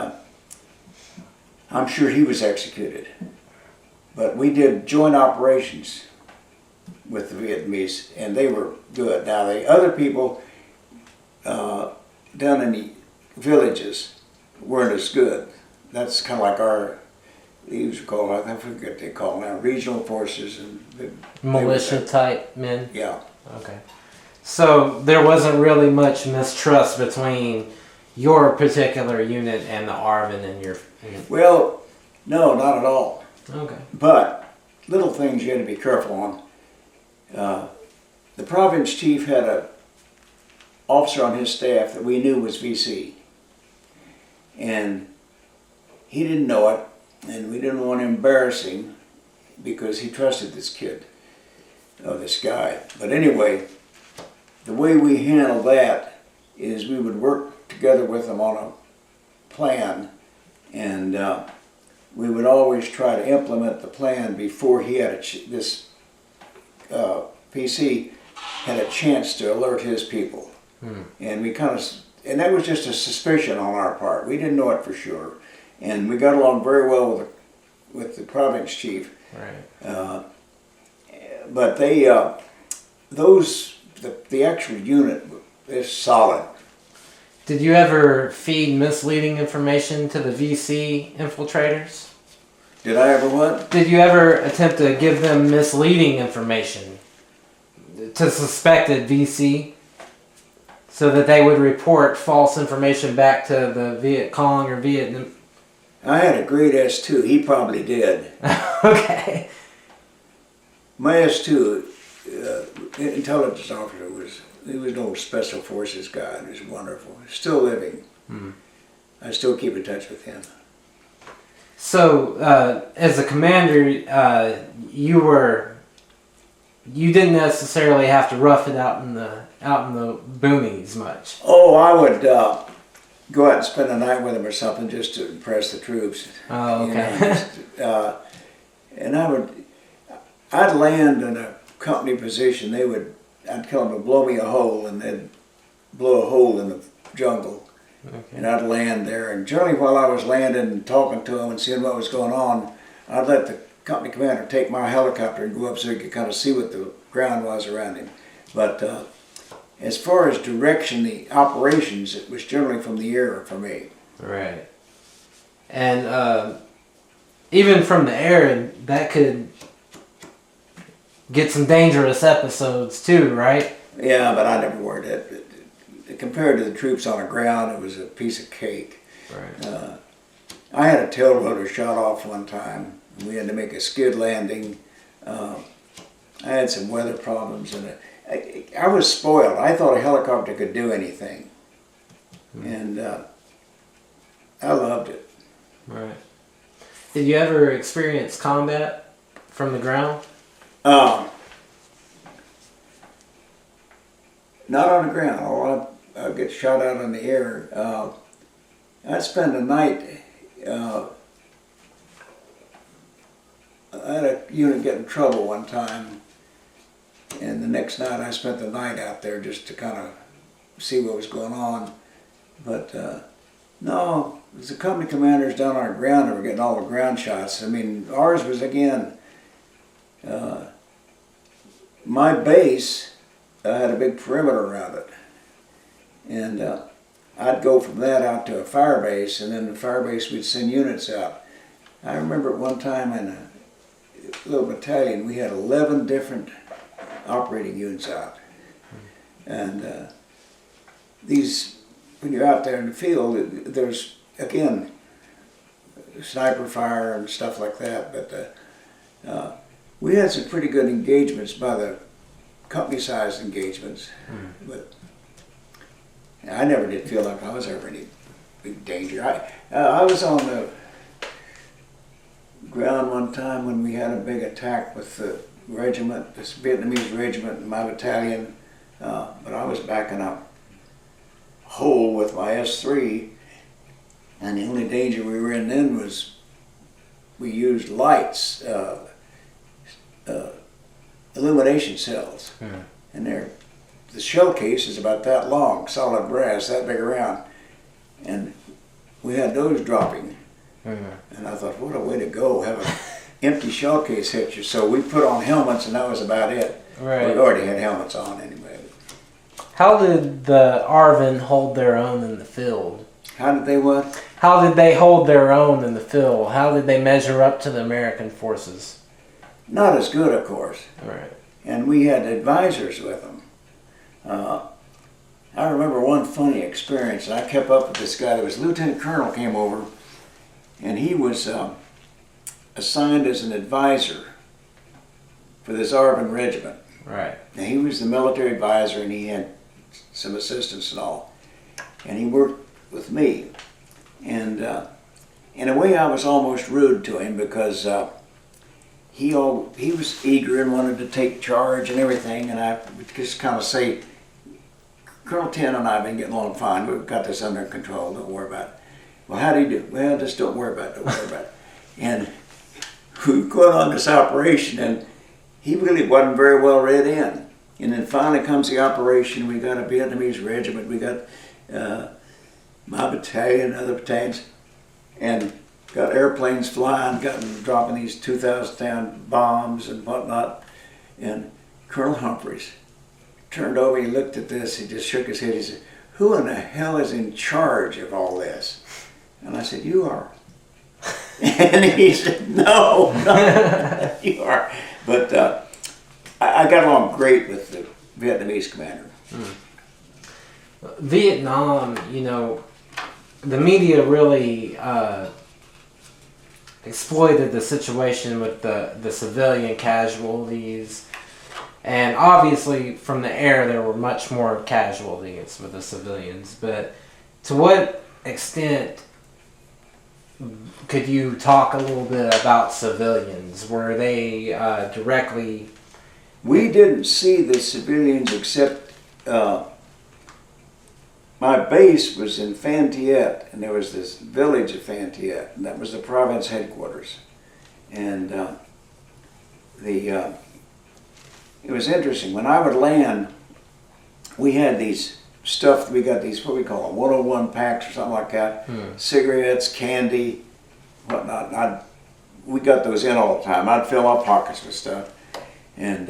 I'm sure he was executed. But we did joint operations with the Vietnamese, and they were good. Now the other people down in the villages weren't as good. That's kind of like our, these were called, I forget what they call now, regional forces and militia type men? Yeah. Okay. So there wasn't really much mistrust between your particular unit and the Arvind and your unit? Well, no, not at all. Okay. But little things you had to be careful on. The province chief had an officer on his staff that we knew was VC. And he didn't know it, and we didn't want to embarrass him because he trusted this kid, this guy. But anyway, the way we handled that is we would work together with him on a plan, and we would always try to implement the plan before he had this PC had a chance to alert his people. And we and that was just a suspicion on our part. We didn't know it for sure. And we got along very well with the province chief. Right. But they, the actual unit is solid. Did you ever feed misleading information to the VC infiltrators? Did I ever what? Did you ever attempt to give them misleading information to suspected VC so that they would report false information back to the Viet Cong or Vietnam? I had a great S2. He probably did. Okay. My S2, intelligence officer, he was an old special forces guy. He was wonderful. Still living. I still keep in touch with him. So, as a commander, you didn't necessarily have to rough it out in the boonies much. Oh, I would go out and spend a night with him or something just to impress the troops. Oh, okay. You know, and I'd land in a company position. I'd tell them to blow me a hole, and they'd blow a hole in the jungle. Okay. And I'd land there. And generally, while I was landing and talking to them and seeing what was going on, I'd let the company commander take my helicopter and go up so he could kind of see what the ground was around him. But as far as direction, the operations, it was generally from the air for me. Right. And even from the air, that could get some dangerous episodes too, right? Yeah, but I never worried it. Compared to the troops on the ground, it was a piece of cake. Right. I had a tail rotor shot off one time. We had to make a skid landing. I had some weather problems, and I was spoiled. I thought a helicopter could do anything, and I loved it. Right. Did you ever experience combat from the ground? Not on the ground. I'll get shot out in the air. I'd spend a night. I had a unit get in trouble one time, and the next night I spent the night out there just to kind of see what was going on. But no, it was the company commanders down on the ground that were getting all the ground shots. I mean, ours was, again, my base had a big perimeter around it. And I'd go from that out to a fire base, and then the fire base would send units out. I remember at one time in a little battalion, we had 11 different operating units out. And when you're out there in the field, there's, again, sniper fire and stuff like that, but we had some pretty good engagements by the company-sized engagements, but I never did feel like I was ever in any big danger. I was on the ground one time when we had a big attack with the regiment, this Vietnamese regiment in my battalion, but I was backing up a hole with my S3, and the only danger we were in then was we used lights, illumination cells, and the shell case is about that long, solid brass, that big around, and we had those dropping. And I thought, what a way to go, have an empty shell case hit you. So we put on helmets, and that was about it. Right. We already had helmets on anyway. How did the arvind hold their own in the field? How did they what? How did they hold their own in the field? How did they measure up to the American forces? Not as good, of course. Right. And we had advisors with them. I remember one funny experience, and I kept up with this guy. There was Lieutenant Colonel came over, and he was assigned as an advisor for this arvind regiment. Right. Now, he was the military advisor, and he had some assistants and all. And he worked with me. And in a way, I was almost rude to him because he was eager and wanted to take charge and everything. And I would just kind of say, Colonel Ten and I have been getting along fine. We've got this under control. Don't worry about it. Well, how do you do? Well, just don't worry about it. Don't worry about it. And we went on this operation, and he really wasn't very well read in. And then finally comes the operation. We got a Vietnamese regiment. We got my battalion, other battalions, and got airplanes flying, dropping these 2,000-pound bombs and whatnot. And Colonel Humphreys turned over, he looked at this, he just shook his head, he said, "Who in the hell is in charge of all this?" And I said, "You are." And he said, no, you are. But I got along great with the Vietnamese commander. Vietnam, you know, the media really exploited the situation with the civilian casualties. And obviously, from the air, there were much more casualties with the civilians. But to what extent could you talk a little bit about civilians? Were they directly... We didn't see the civilians except my base was in Phan Thiet, and there was this village of Phan Thiet, and that was the province headquarters. And it was interesting. When I would land, we had these stuff, we got these, what we call them, 101 packs or something like that, cigarettes, candy, whatnot. We got those in all the time. I'd fill our pockets with stuff. And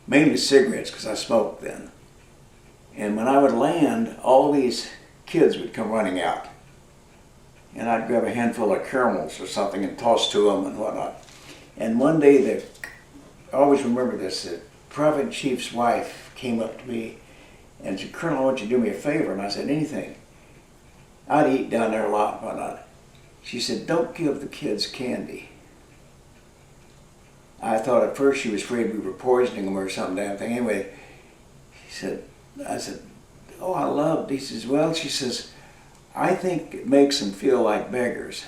mainly cigarettes, because I smoked then. And when I would land, all these kids would come running out. And I'd grab a handful of caramels or something and toss to them and whatnot. And one day, I always remember this, the Province Chief's wife came up to me and said, "Colonel, I want you to do me a favor." And I said, "Anything." I'd eat down there a lot and whatnot. She said, "Don't give the kids candy." I thought at first she was afraid we were poisoning them or some damn thing. Anyway, I said, "Oh, I love these as well." She says, "I think it makes them feel like beggars."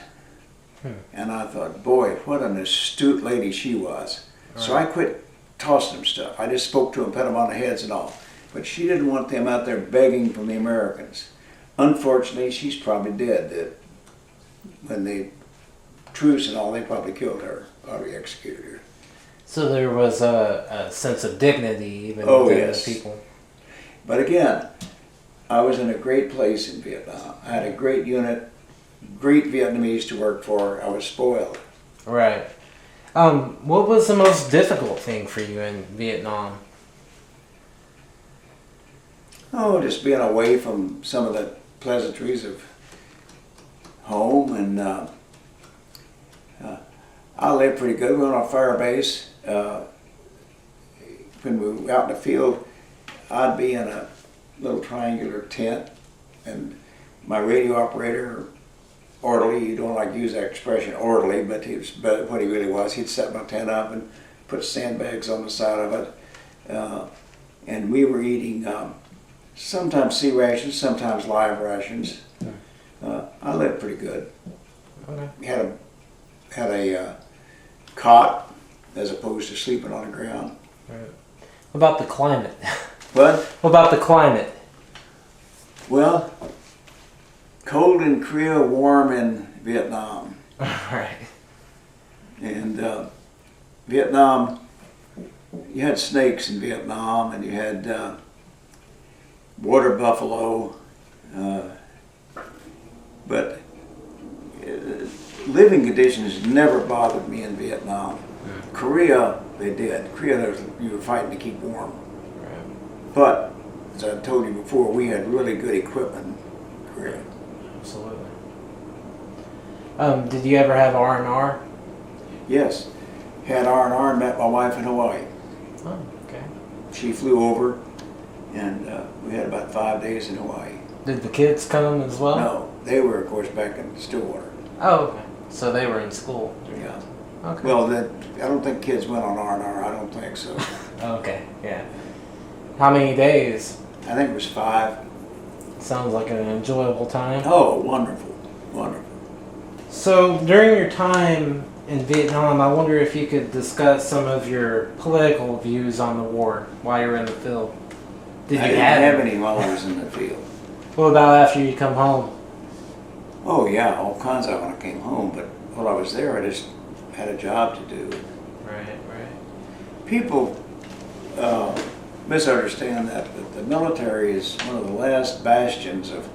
And I thought, boy, what an astute lady she was. Right. So I quit tossing them stuff. I just spoke to them, pet them on the heads and all. But she didn't want them out there begging from the Americans. Unfortunately, she's probably dead. When the truce and all, they probably killed her, probably executed her. So there was a sense of dignity even within the people. But again, I was in a great place in Vietnam. I had a great unit, great Vietnamese to work for. I was spoiled. Right. What was the most difficult thing for you in Vietnam? Oh, just being away from some of the pleasantries of home. And I lived pretty good. We were on a fire base. When we were out in the field, I'd be in a little triangular tent, and my radio operator, orderly, you don't like to use that expression, orderly, but what he really was, he'd set my tent up and put sandbags on the side of it. And we were eating sometimes sea rations, sometimes live rations. I lived pretty good. Okay. Had a cot as opposed to sleeping on the ground. Right. What about the climate? What? What about the climate? Well, cold in Korea, warm in Vietnam. Right. And Vietnam, you had snakes in Vietnam, and you had water buffalo, but living conditions never bothered me in Vietnam. Korea, they did. Korea, you were fighting to keep warm. Right. But, as I told you before, we had really good equipment in Korea. Absolutely. Did you ever have R&R? Yes. Had R&R and met my wife in Hawaii. Oh, okay. She flew over, and we had about 5 days in Hawaii. Did the kids come as well? No. They were, of course, back in Stillwater. Oh, okay. So they were in school? Yeah. Okay. Well, I don't think kids went on R&R. I don't think so. Okay, yeah. How many days? I think it was 5. Sounds like an enjoyable time. Oh, wonderful. Wonderful. So, during your time in Vietnam, I wonder if you could discuss some of your political views on the war while you were in the field. I didn't have any while I was in the field. What about after you come home? Oh, yeah, all kinds of when I came home. But while I was there, I just had a job to do. Right, right. people misunderstand that the military is one of the last bastions of,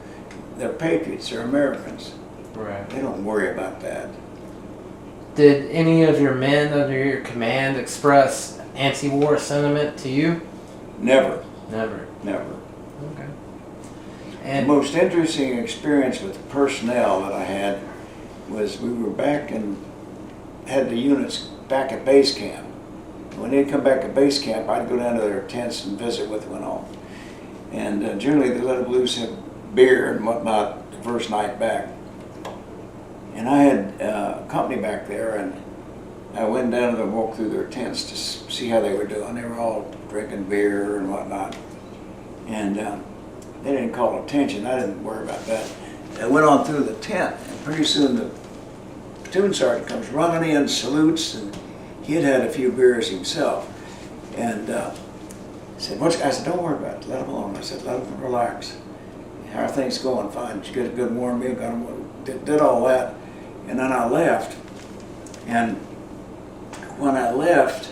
they're patriots, they're Americans. Right. They don't worry about that. Did any of your men under your command express anti-war sentiment to you? Never. Never. Never. Okay. The And most interesting experience with the personnel that I had was we were back and had the units back at base camp. When they'd come back at base camp, I'd go down to their tents and visit with them and all. And generally they let them loose, have beer and whatnot the first night back. And I had company back there, and I went down to them, walked through their tents to see how they were doing. They were all drinking beer and whatnot. And they didn't call attention. I didn't worry about that. I went on through the tent, and pretty soon the platoon sergeant comes running in, salutes, and he had had a few beers himself. And said, I said, don't worry about it, let them alone. I said, let them relax. How are things going? Fine. Did you get a good warm meal? Got them, did all that. And then I left. And when I left,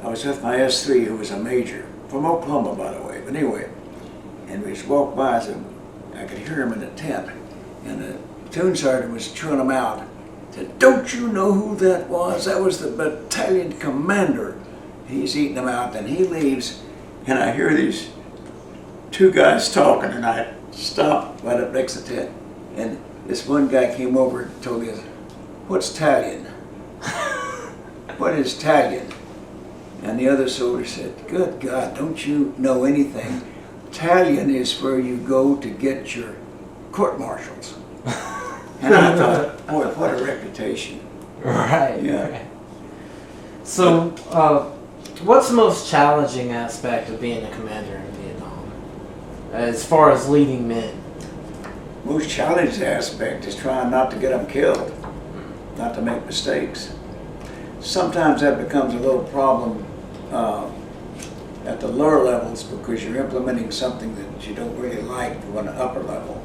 I was with my S3, who was a major, from Oklahoma, by the way. But anyway, and we just walked by, I could hear him in the tent. And the platoon sergeant was chewing him out. Said, don't you know who that was? That was the battalion commander. He's eating them out, and he leaves, and I hear these two guys talking, and I stopped right up next to the tent. And this one guy came over and told me, what's Italian? What is Italian? And the other soldier said, good God, don't you know anything? Italian is where you go to get your court-martials. And I thought, boy, what a reputation. right. Yeah. Right. So, what's the most challenging aspect of being a commander in Vietnam, as far as leading men? Most challenging aspect is trying not to get them killed, not to make mistakes. Sometimes that becomes a little problem at the lower levels because you're implementing something that you don't really like on the upper level.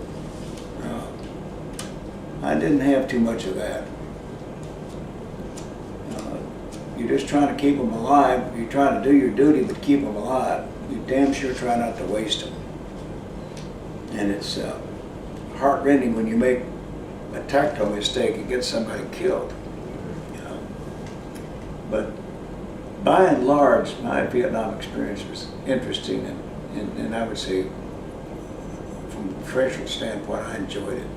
I didn't have too much of that. You're just trying to keep them alive. You're trying to do your duty, but keep them alive. You damn sure try not to waste them. And it's heartrending when you make a tactical mistake and get somebody killed. But by and large, my Vietnam experience was interesting, and I would say, from a professional standpoint, I enjoyed it.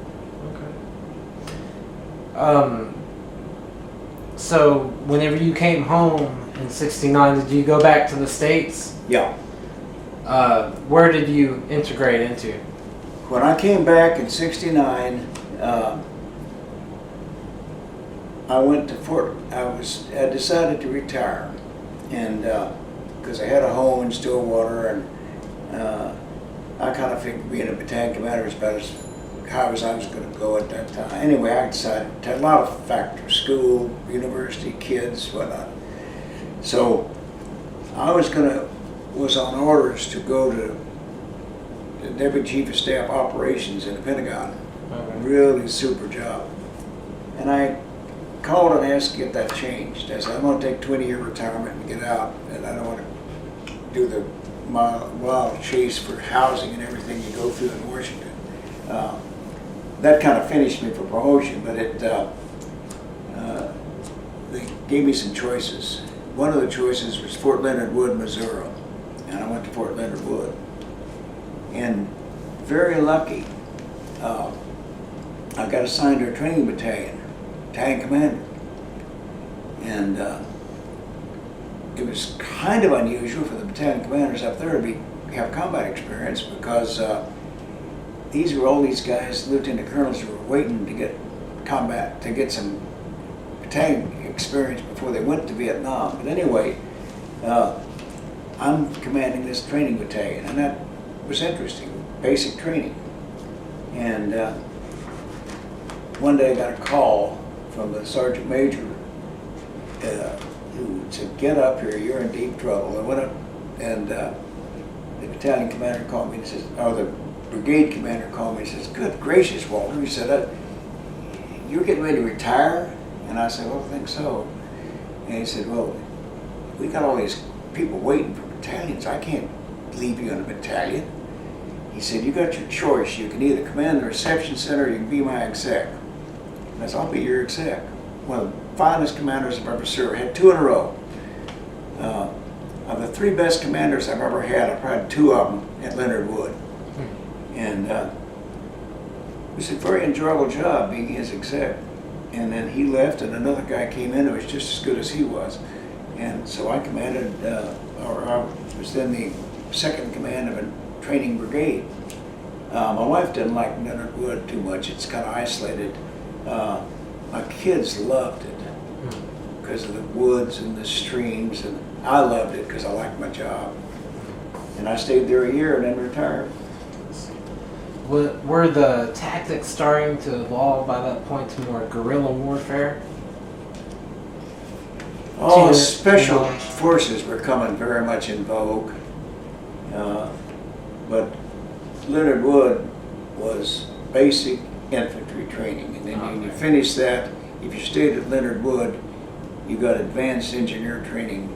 So whenever you came home in '69, did you go back to the States? Yeah. Where did you integrate into? When I came back in '69, I went to Fort. I decided to retire, and because I had a home in Stillwater, and I kind of figured being a battalion commander was about as high as I was going to go at that time. Anyway, I decided to have a lot of factors: school, university, kids, whatnot. So I was on orders to go to the Deputy Chief of Staff Operations in the Pentagon. Okay. Really super job. And I called and asked to get that changed. I said, I'm going to take 20-year retirement and get out, and I don't want to do the wild chase for housing and everything you go through in Washington. That kind of finished me for promotion, but they gave me some choices. One of the choices was Fort Leonard Wood, Missouri, and I went to Fort Leonard Wood. And very lucky, I got assigned to a training battalion commander. And it was kind of unusual for the battalion commanders up there to have combat experience because these were all these guys, lieutenant colonels, who were waiting to get combat, to get some battalion experience before they went to Vietnam. But anyway, I'm commanding this training battalion, and that was interesting, basic training. And one day I got a call from the sergeant major who said, get up here, you're in deep trouble. I went up, and the battalion commander called me and says, or the brigade commander called me and says, good gracious, Walter. He said, you're getting ready to retire? And I said, well, I think so. And he said, well, we got all these people waiting for battalions. I can't leave you in a battalion. He said, you got your choice. You can either command the reception center or you can be my exec. I said, I'll be your exec. One of the finest commanders I've ever served. I had 2 in a row. Of the 3 best commanders I've ever had, I've had 2 of them at Leonard Wood. And it was a very enjoyable job being his exec. And then he left and another guy came in who was just as good as he was. And so I commanded, or I was then the second in command of a training brigade. My wife didn't like Leonard Wood too much. It's kind of isolated. My kids loved it because of the woods and the streams, and I loved it because I liked my job. And I stayed there a year and then retired. Were the tactics starting to evolve by that point to more guerrilla warfare? Oh, special forces were coming very much in vogue. But Leonard Wood was basic infantry training. And then when you finish that, if you stayed at Leonard Wood, you got advanced engineer training.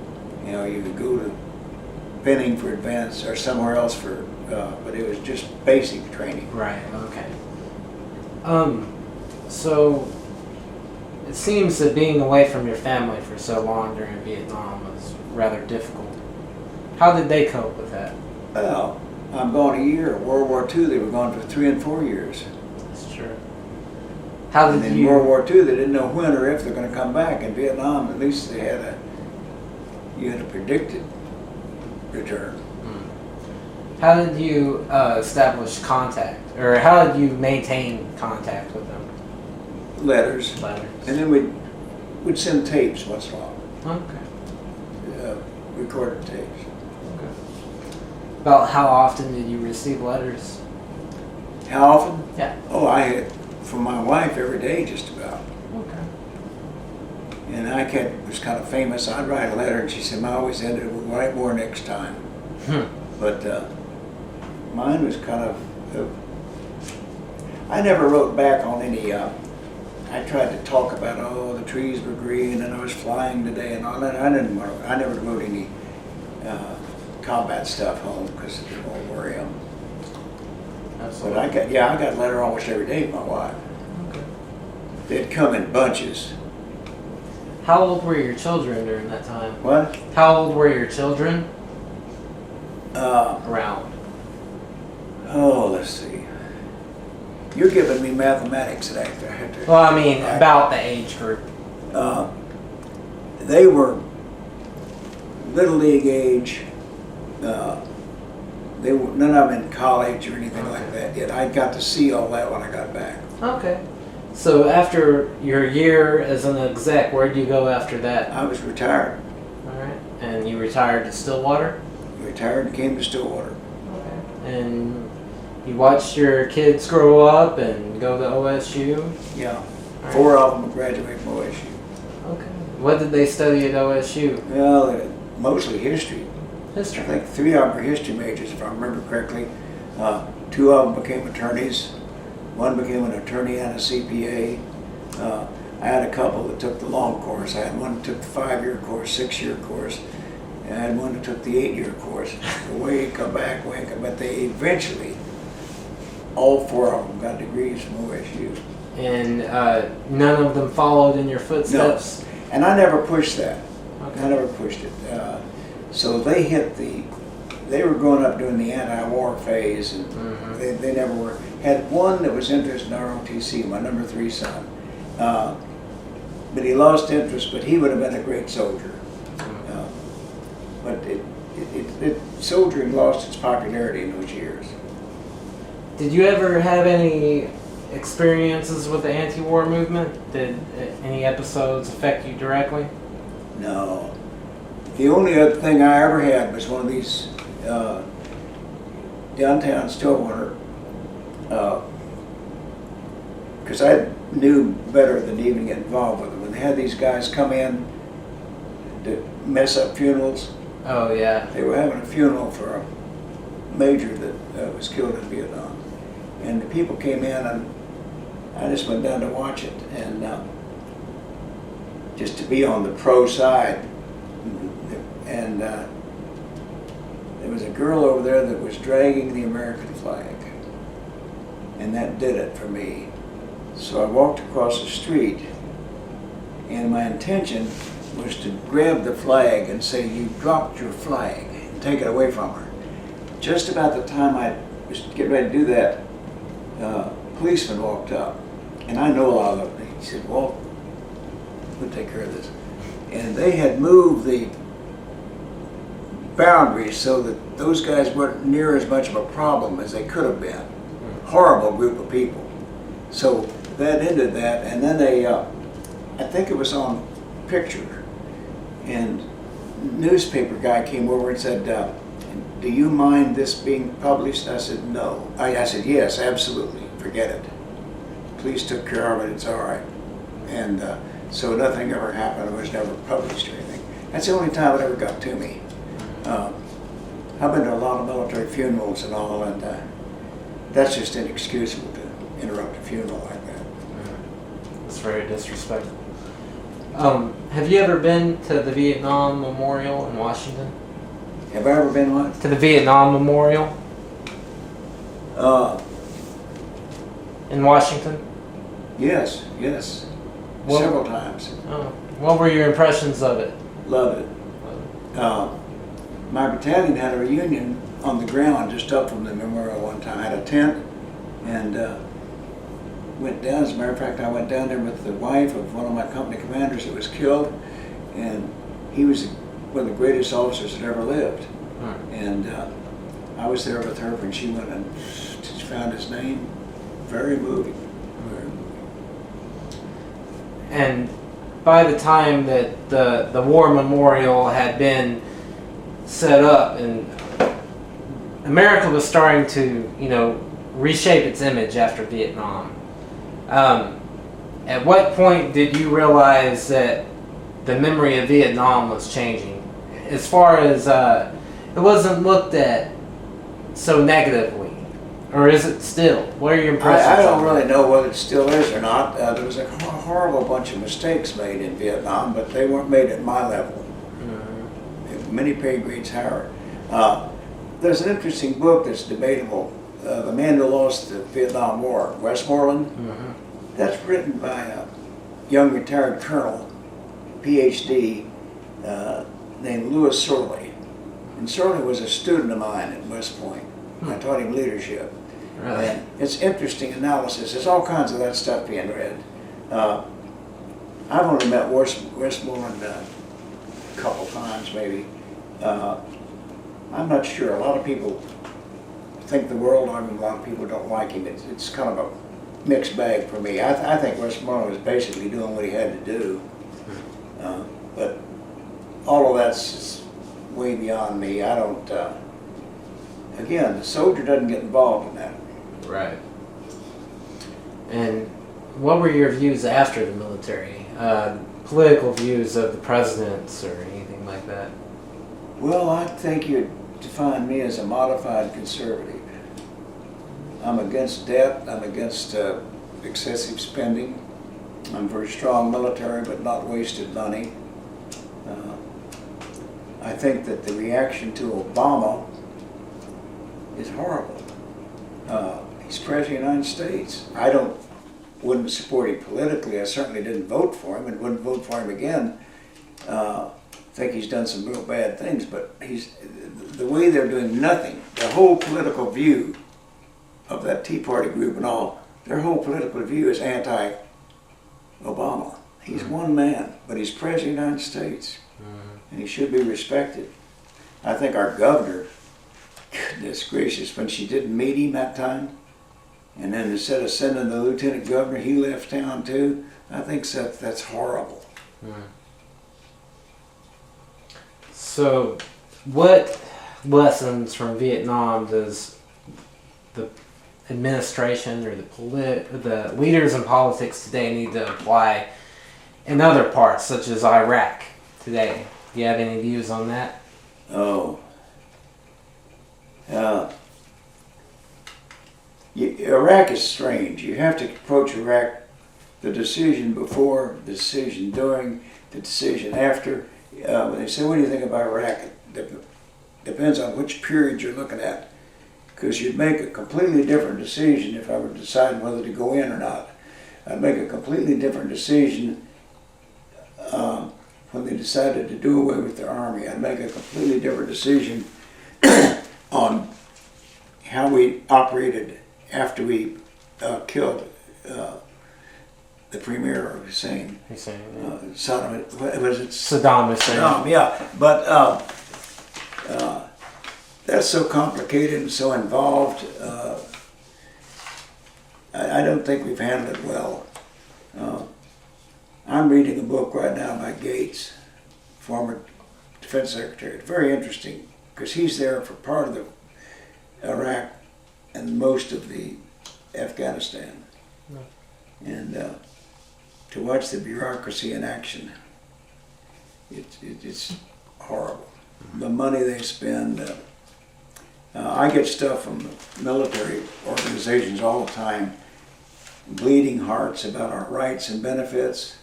You know, you could go to Benning for advanced or somewhere else for, but it was just basic training. Right, okay. So it seems that being away from your family for so long during Vietnam was rather difficult. How did they cope with that? Well, I'm gone a year. World War II, they were gone for 3 and 4 years. That's true. How did in World War II, they didn't know when or if they're going to come back. In Vietnam, at least they had you had a predicted return. How did you establish contact, or how did you maintain contact with them? Letters. And then we'd send tapes once in a while. Okay. Recorded tapes. Okay. About how often did you receive letters? How often? Yeah. Oh, I had from my wife every day, just about. Okay. And I was kind of famous. I'd write a letter, and she said, "I always ended with write more next time." But mine was kind of. I never wrote back on any. I tried to talk about, the trees were green and I was flying today and all that. I never wrote any combat stuff home because it won't worry them. But I got a letter almost every day from my wife. Okay. They'd come in bunches. How old were your children during that time? What? How old were your children? Around. Oh, let's see. You're giving me mathematics that I have to. Well, I mean, about the age group. They were little league age. They were none of them in college or anything like that yet. I got to see all that when I got back. Okay. So after your year as an exec, where did you go after that? I was retired. All right. And you retired to Stillwater? Retired and came to Stillwater. Okay. And you watched your kids grow up and go to OSU? Yeah. Right. 4 of them graduated from OSU. Okay. What did they study at OSU? Well, mostly history. History. I think 3 of them were history majors, if I remember correctly. 2 of them became attorneys. 1 became an attorney and a CPA. I had a couple that took the long course. I had one that took the 5-year course, 6-year course. And I had one that took the 8-year course. Way come back, but they eventually, all 4 of them got degrees from OSU. And none of them followed in your footsteps? No, and I never pushed that. Okay. I never pushed it. So they were growing up during the anti-war phase, and they never were. Had one that was interested in ROTC, my number 3 son. But he lost interest, but he would have been a great soldier. But soldiering lost its popularity in those years. Did you ever have any experiences with the anti-war movement? Did any episodes affect you directly? No. The only other thing I ever had was one of these downtown Stillwater, because I knew better than to even get involved with them. When they had these guys come in to mess up funerals. Oh, yeah. They were having a funeral for a major that was killed in Vietnam. And the people came in, and I just went down to watch it. And just to be on the pro side, and there was a girl over there that was dragging the American flag, and that did it for me. So I walked across the street, and my intention was to grab the flag and say, "You dropped your flag," and take it away from her. Just about the time I was getting ready to do that, a policeman walked up, and I know a lot of them. He said, "Well, we'll take care of this." And they had moved the boundaries so that those guys weren't near as much of a problem as they could have been. Horrible group of people. So that ended that, and then I think it was on picture, and newspaper guy came over and said, "Do you mind this being published?" I said, "No." I said, "Yes, absolutely, forget it. Police took care of it, it's all right." And so nothing ever happened, it was never published or anything. That's the only time it ever got to me. I've been to a lot of military funerals and all, and that's just inexcusable to interrupt a funeral like that. It's very disrespectful. Have you ever been to the Vietnam Memorial in Washington? Have I ever been what? To the Vietnam Memorial in Washington? Yes, Well- several times. Oh. What were your impressions of it? Love it. My battalion had a reunion on the ground just up from the memorial one time. I had a tent and went down. As a matter of fact, I went down there with the wife of one of my company commanders that was killed, and he was one of the greatest officers that ever lived. And I was there with her when she went and found his name. Very moving. Very moving. And by the time that the war memorial had been set up, and America was starting to, reshape its image after Vietnam. At what point did you realize that the memory of Vietnam was changing? As far as it wasn't looked at so negatively, or is it still? What are your impressions? I don't really know whether it still is or not. There was a horrible bunch of mistakes made in Vietnam, but they weren't made at my level. Many pay grades higher. There's an interesting book that's debatable, The Man Who Lost the Vietnam War, Westmoreland. That's written by a young retired colonel, PhD, named Louis Sorley. And Sorley was a student of mine at West Point. I taught him leadership. Really? And it's interesting analysis. There's all kinds of that stuff being read. I've only met Westmoreland a couple times, maybe. I'm not sure. A lot of people think the world of him. A lot of people don't like him. It's kind of a mixed bag for me. I think Westmoreland was basically doing what he had to do. But all of that's way beyond me. I don't, again, the soldier doesn't get involved in that. Right. And what were your views after the military? Political views of the presidents or anything like that? Well, I think you'd define me as a modified conservative. I'm against debt, I'm against excessive spending. I'm for a strong military but not wasted money. I think that the reaction to Obama is horrible. He's president of the United States. I wouldn't support him politically. I certainly didn't vote for him and wouldn't vote for him again. I think he's done some real bad things, but the way they're doing nothing, the whole political view of that Tea Party group and all, their whole political view is anti-Obama. He's one man, but he's president of the United States, and he should be respected. I think our governor, goodness gracious, when she didn't meet him that time, and then instead of sending the lieutenant governor, he left town too, I think that's horrible. So, what lessons from Vietnam does the administration or the leaders in politics today need to apply in other parts, such as Iraq today? Do you have any views on that? Oh. Iraq is strange. You have to approach Iraq, the decision before, the decision during, the decision after. when they say, what do you think about Iraq? It depends on which period you're looking at. Because you'd make a completely different decision if I were deciding whether to go in or not. I'd make a completely different decision when they decided to do away with their army. I'd make a completely different decision on how we operated after we killed the premier of Hussein. Saddam, was it Saddam Hussein. Saddam, yeah. But that's so complicated and so involved. I don't think we've handled it well. I'm reading a book right now by Gates, former defense secretary. It's very interesting because he's there for part of the Iraq and most of the Afghanistan. No. And to watch the bureaucracy in action, it's horrible. The money they spend. I get stuff from military organizations all the time, bleeding hearts about our rights and benefits.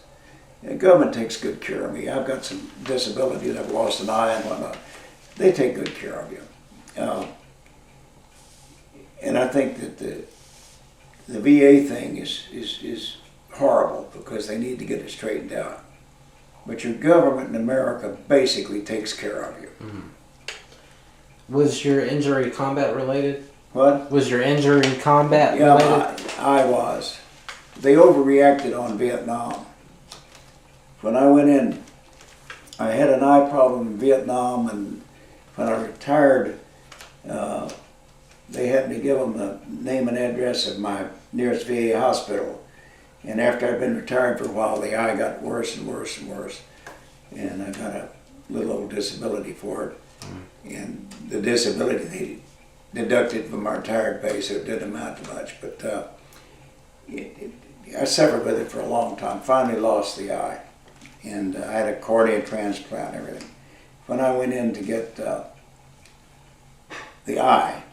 The government takes good care of me. I've got some disabilities. I've lost an eye and whatnot. They take good care of you. And I think that the VA thing is horrible because they need to get it straightened out. But your government in America basically takes care of you. Mm-hmm. Was your injury combat related? What? Was your injury combat related? Yeah, I was. They overreacted on Vietnam. When I went in, I had an eye problem in Vietnam, and when I retired, they had me give them the name and address of my nearest VA hospital. And after I'd been retired for a while, the eye got worse and worse and worse. And I got a little old disability for it. And the disability they deducted from our retired pay, so it didn't amount to much. But I suffered with it for a long time. Finally lost the eye. And I had a cornea transplant and everything. When I went in to get the eye,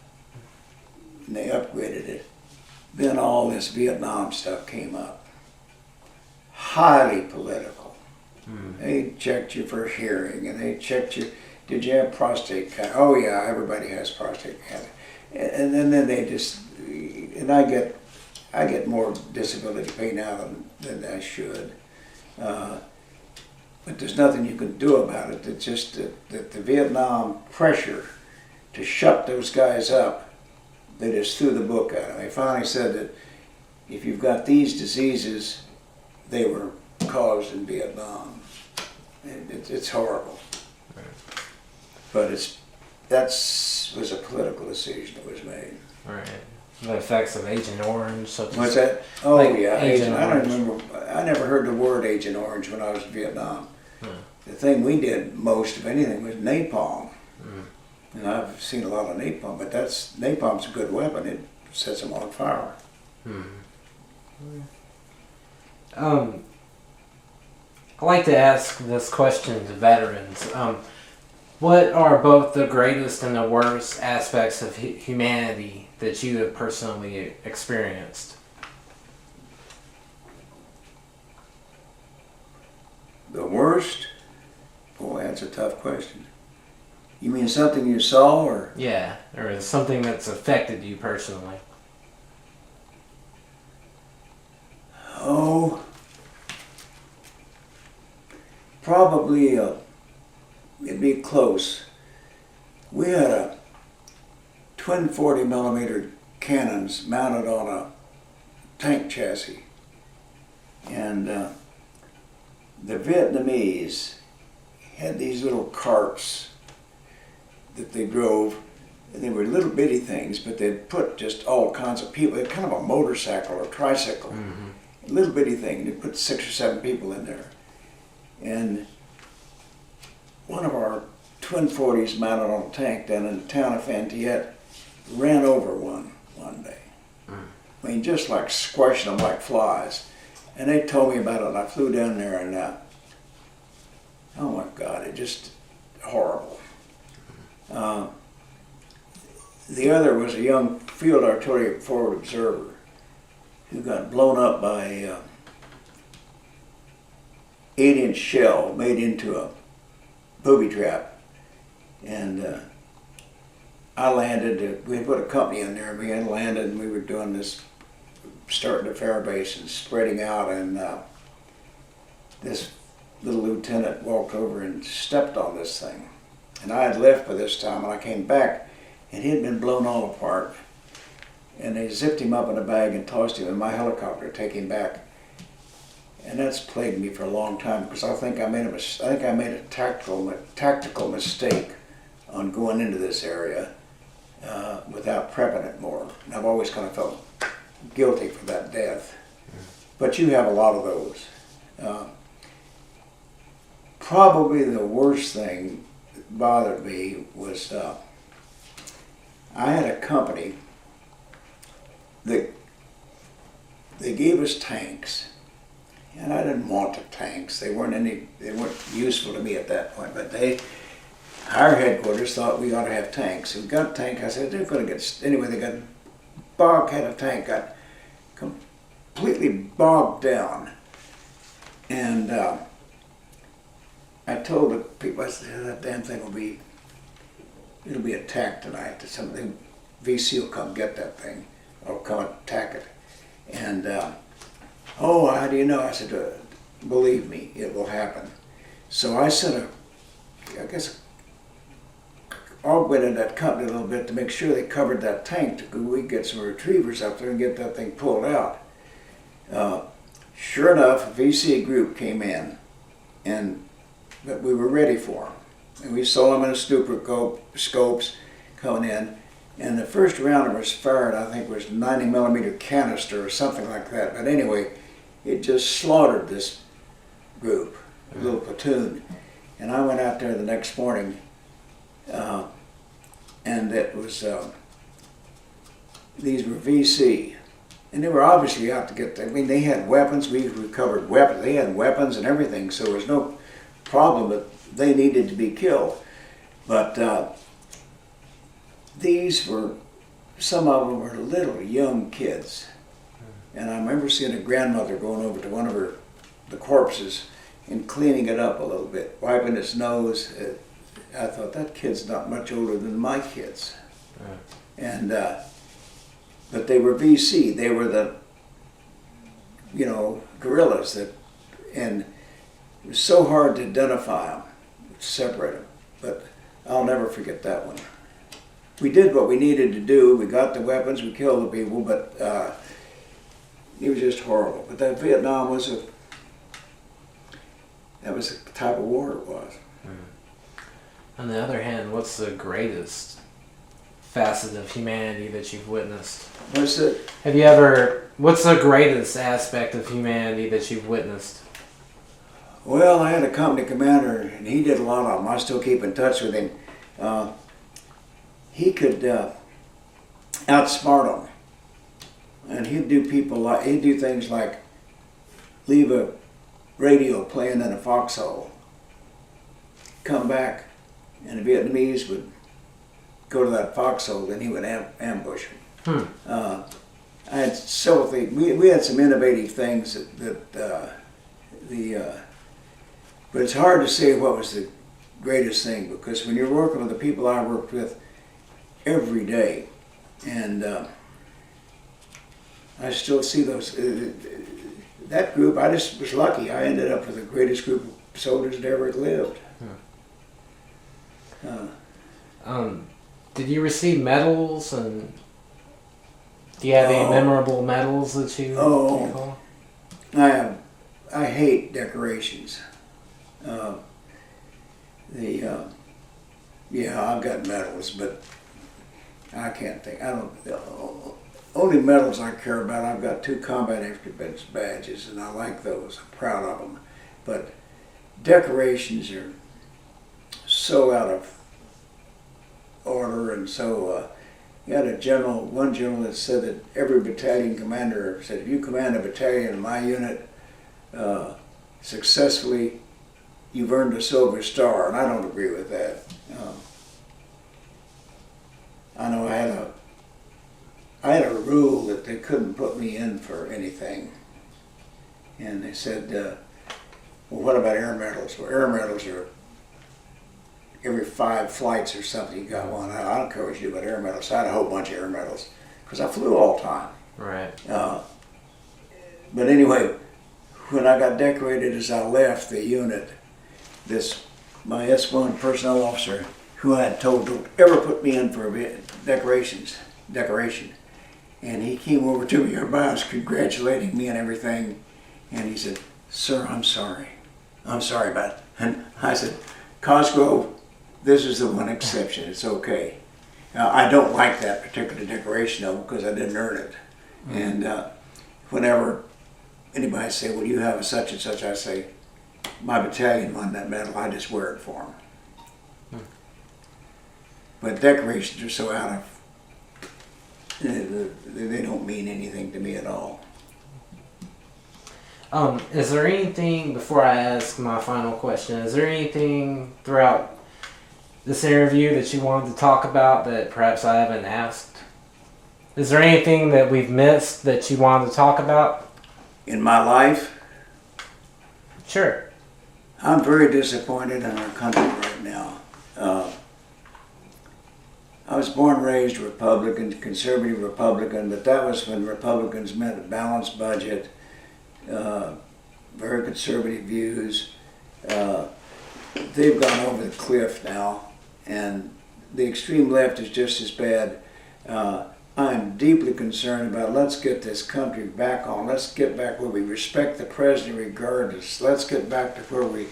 and they upgraded it, then all this Vietnam stuff came up. Highly political. They checked you for hearing, and they checked you, did you have prostate cancer? Oh yeah, everybody has prostate cancer. And then they just, and I get more disability pay now than I should. But there's nothing you can do about it. It's just that the Vietnam pressure to shut those guys up, they just threw the book at them. They finally said that if you've got these diseases, they were caused in Vietnam. It's horrible. Right. But that was a political decision that was made. Right. The effects of Agent Orange. What's that? Oh like yeah, Agent. I don't Orange. remember. I never heard the word Agent Orange when I was in Vietnam. The thing we did most of anything was napalm. And I've seen a lot of napalm, but napalm's a good weapon. It sets them on fire. I like to ask this question to veterans. What are both the greatest and the worst aspects of humanity that you have personally experienced? The worst? Boy, that's a tough question. You mean something you saw, or? Yeah, or something that's affected you personally. Oh, probably it'd be close. We had a twin 40mm cannons mounted on a tank chassis, and the Vietnamese had these little carts that they drove, and they were little bitty things, but they'd put just all kinds of people. They're kind of a motorcycle or tricycle, a little bitty thing. They put 6 or 7 people in there, and one of our twin 40s mounted on a tank down in the town of Fantillette ran over one day. I mean, just like squashing them like flies. And they told me about it, and I flew down there, and oh my God, it just horrible. The other was a young field artillery forward observer who got blown up by a 8-inch shell made into a booby trap. And I landed, we had put a company in there, and we had landed, and we were doing this, starting the fair base and spreading out, and this little lieutenant walked over and stepped on this thing. And I had left by this time, and I came back, and he had been blown all apart. And they zipped him up in a bag and tossed him in my helicopter to take him back. And that's plagued me for a long time, because I think I made a tactical mistake on going into this area without prepping it more. And I've always kind of felt guilty for that death. But you have a lot of those. Probably the worst thing that bothered me was I had a company that they gave us tanks, and I didn't want the tanks. They weren't useful to me at that point. But our headquarters thought we ought to have tanks. So we got a tank. I said they're going to get anyway. They had a tank got completely bogged down, and I told the people, I said, that damn thing it'll be attacked tonight. Something, VC will come get that thing, or come attack it. And, how do you know? I said, believe me, it will happen. So I sent augmented that company a little bit to make sure they covered that tank we get some retrievers up there and get that thing pulled out. Sure enough, a VC group came in, but we were ready for them. And we saw them in a scopes coming in. And the first round was fired, I think, was 90mm canister or something like that. But anyway, it just slaughtered this group, a little platoon. And I went out there the next morning, and it was, these were VC. And they were obviously out to get, they had weapons, we recovered weapons, they had weapons and everything, so there was no problem, but they needed to be killed. But these were, some of them were little young kids. And I remember seeing a grandmother going over to one of the corpses and cleaning it up a little bit, wiping its nose. I thought, that kid's not much older than my kids. And but they were VC. They were the, guerrillas and it was so hard to identify them, separate them. But I'll never forget that one. We did what we needed to do. We got the weapons, we killed the people, but it was just horrible. But that Vietnam was that was the type of war it was. On the other hand, what's the greatest facet of humanity that you've witnessed? What's it? What's the greatest aspect of humanity that you've witnessed? Well, I had a company commander, and he did a lot of them. I still keep in touch with him. He could outsmart them, and he'd do things like leave a radio playing in a foxhole, come back, and the Vietnamese would go to that foxhole, then he would ambush them. I had several things. We had some innovative things but it's hard to say what was the greatest thing, because when you're working with the people I worked with every day, and I still see those. That group, I just was lucky. I ended up with the greatest group of soldiers that ever lived. Did you receive medals, and do you have any memorable medals that you recall? I hate decorations. I've got medals, but I can't think. Only medals I care about, I've got 2 combat infantry badges, and I like those. I'm proud of them. But decorations are so out of order, and so you had one general that said that every battalion commander said, if you command a battalion in my unit successfully, you've earned a Silver Star, and I don't agree with that. I know I had a rule that they couldn't put me in for anything, and they said, well, what about air medals? Well, air medals are every 5 flights or something you got one. I don't care what you do about air medals. I had a whole bunch of air medals because I flew all the time. Right. But anyway, when I got decorated as I left the unit, my S1 personnel officer, who I had told don't ever put me in for a decoration, and he came over to me. Everybody was congratulating me and everything, and he said, "Sir, I'm sorry about it." And I said, "Cosgrove, this is the one exception. It's okay. I don't like that particular decoration though because I didn't earn it." And whenever anybody say, "Well, you have a such and such," I say, "My battalion won that medal. I just wear it for them." But decorations are so out of, they don't mean anything to me at all. Is there anything, before I ask my final question, is there anything throughout this interview that you wanted to talk about that perhaps I haven't asked? Is there anything that we've missed that you wanted to talk about? In my life, Sure. I'm very disappointed in our country right now. I was born and raised Republican, conservative Republican, but that was when Republicans meant a balanced budget, very conservative views. They've gone over the cliff now, and the extreme left is just as bad. I'm deeply concerned about, let's get this country back on. Let's get back where we respect the president regardless. Let's get back to where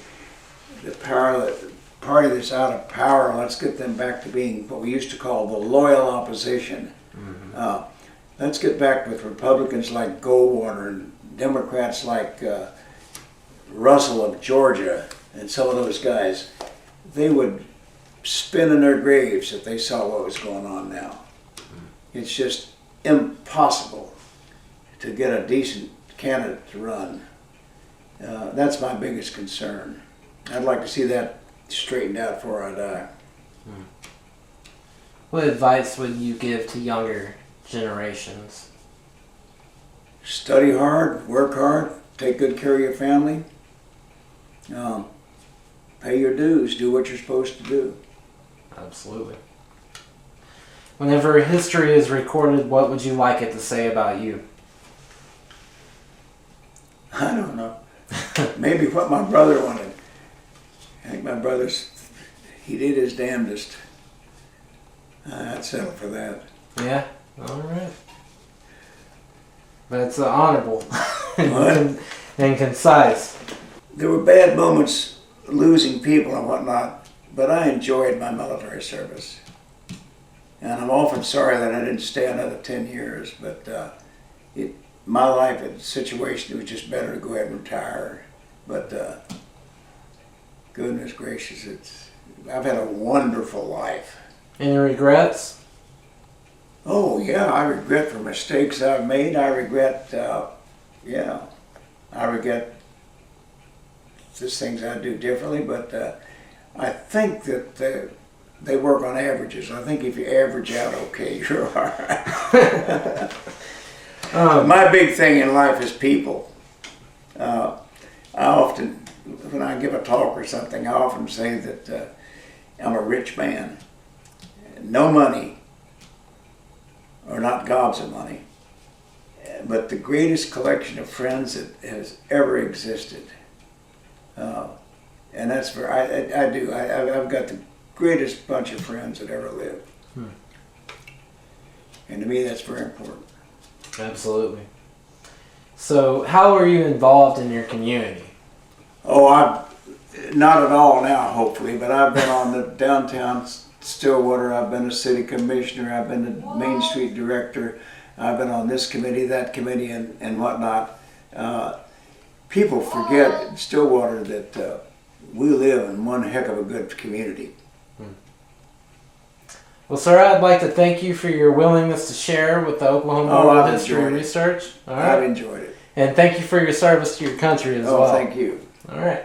the party that's out of power, let's get them back to being what we used to call the loyal opposition. Mm-hmm. Let's get back with Republicans like Goldwater and Democrats like Russell of Georgia and some of those guys. They would spin in their graves if they saw what was going on now. It's just impossible to get a decent candidate to run. That's my biggest concern. I'd like to see that straightened out before I die. What advice would you give to younger generations? Study hard, work hard, take good care of your family, pay your dues, do what you're supposed to do. Absolutely. Whenever history is recorded, what would you like it to say about you? I don't know. Maybe what my brother wanted. I think my he did his damnedest. I'd settle for that. Yeah? Alright. But it's honorable and concise. There were bad moments losing people and whatnot, but I enjoyed my military service. And I'm often sorry that I didn't stay another 10 years, but my life and situation, it was just better to go ahead and retire. But goodness gracious, I've had a wonderful life. Any regrets? Oh yeah, I regret for mistakes I've made. I regret just things I do differently, but I think that they work on averages. I think if you average out okay, you're all right. My big thing in life is people. I often, when I give a talk or something, I often say that I'm a rich man. No money, or not gobs of money, but the greatest collection of friends that has ever existed. And that's where I do. I've got the greatest bunch of friends that ever lived. And to me, that's very important. Absolutely. So, how are you involved in your community? Oh, I'm not at all now, hopefully, but I've been on the downtown Stillwater. I've been a city commissioner. I've been the Main Street director. I've been on this committee, that committee, and whatnot. People forget in Stillwater that we live in one heck of a good community. Well, sir, I'd like to thank you for your willingness to share with the Oklahoma World History Research. All right. I've enjoyed it. And thank you for your service to your country as well. Thank you. All right.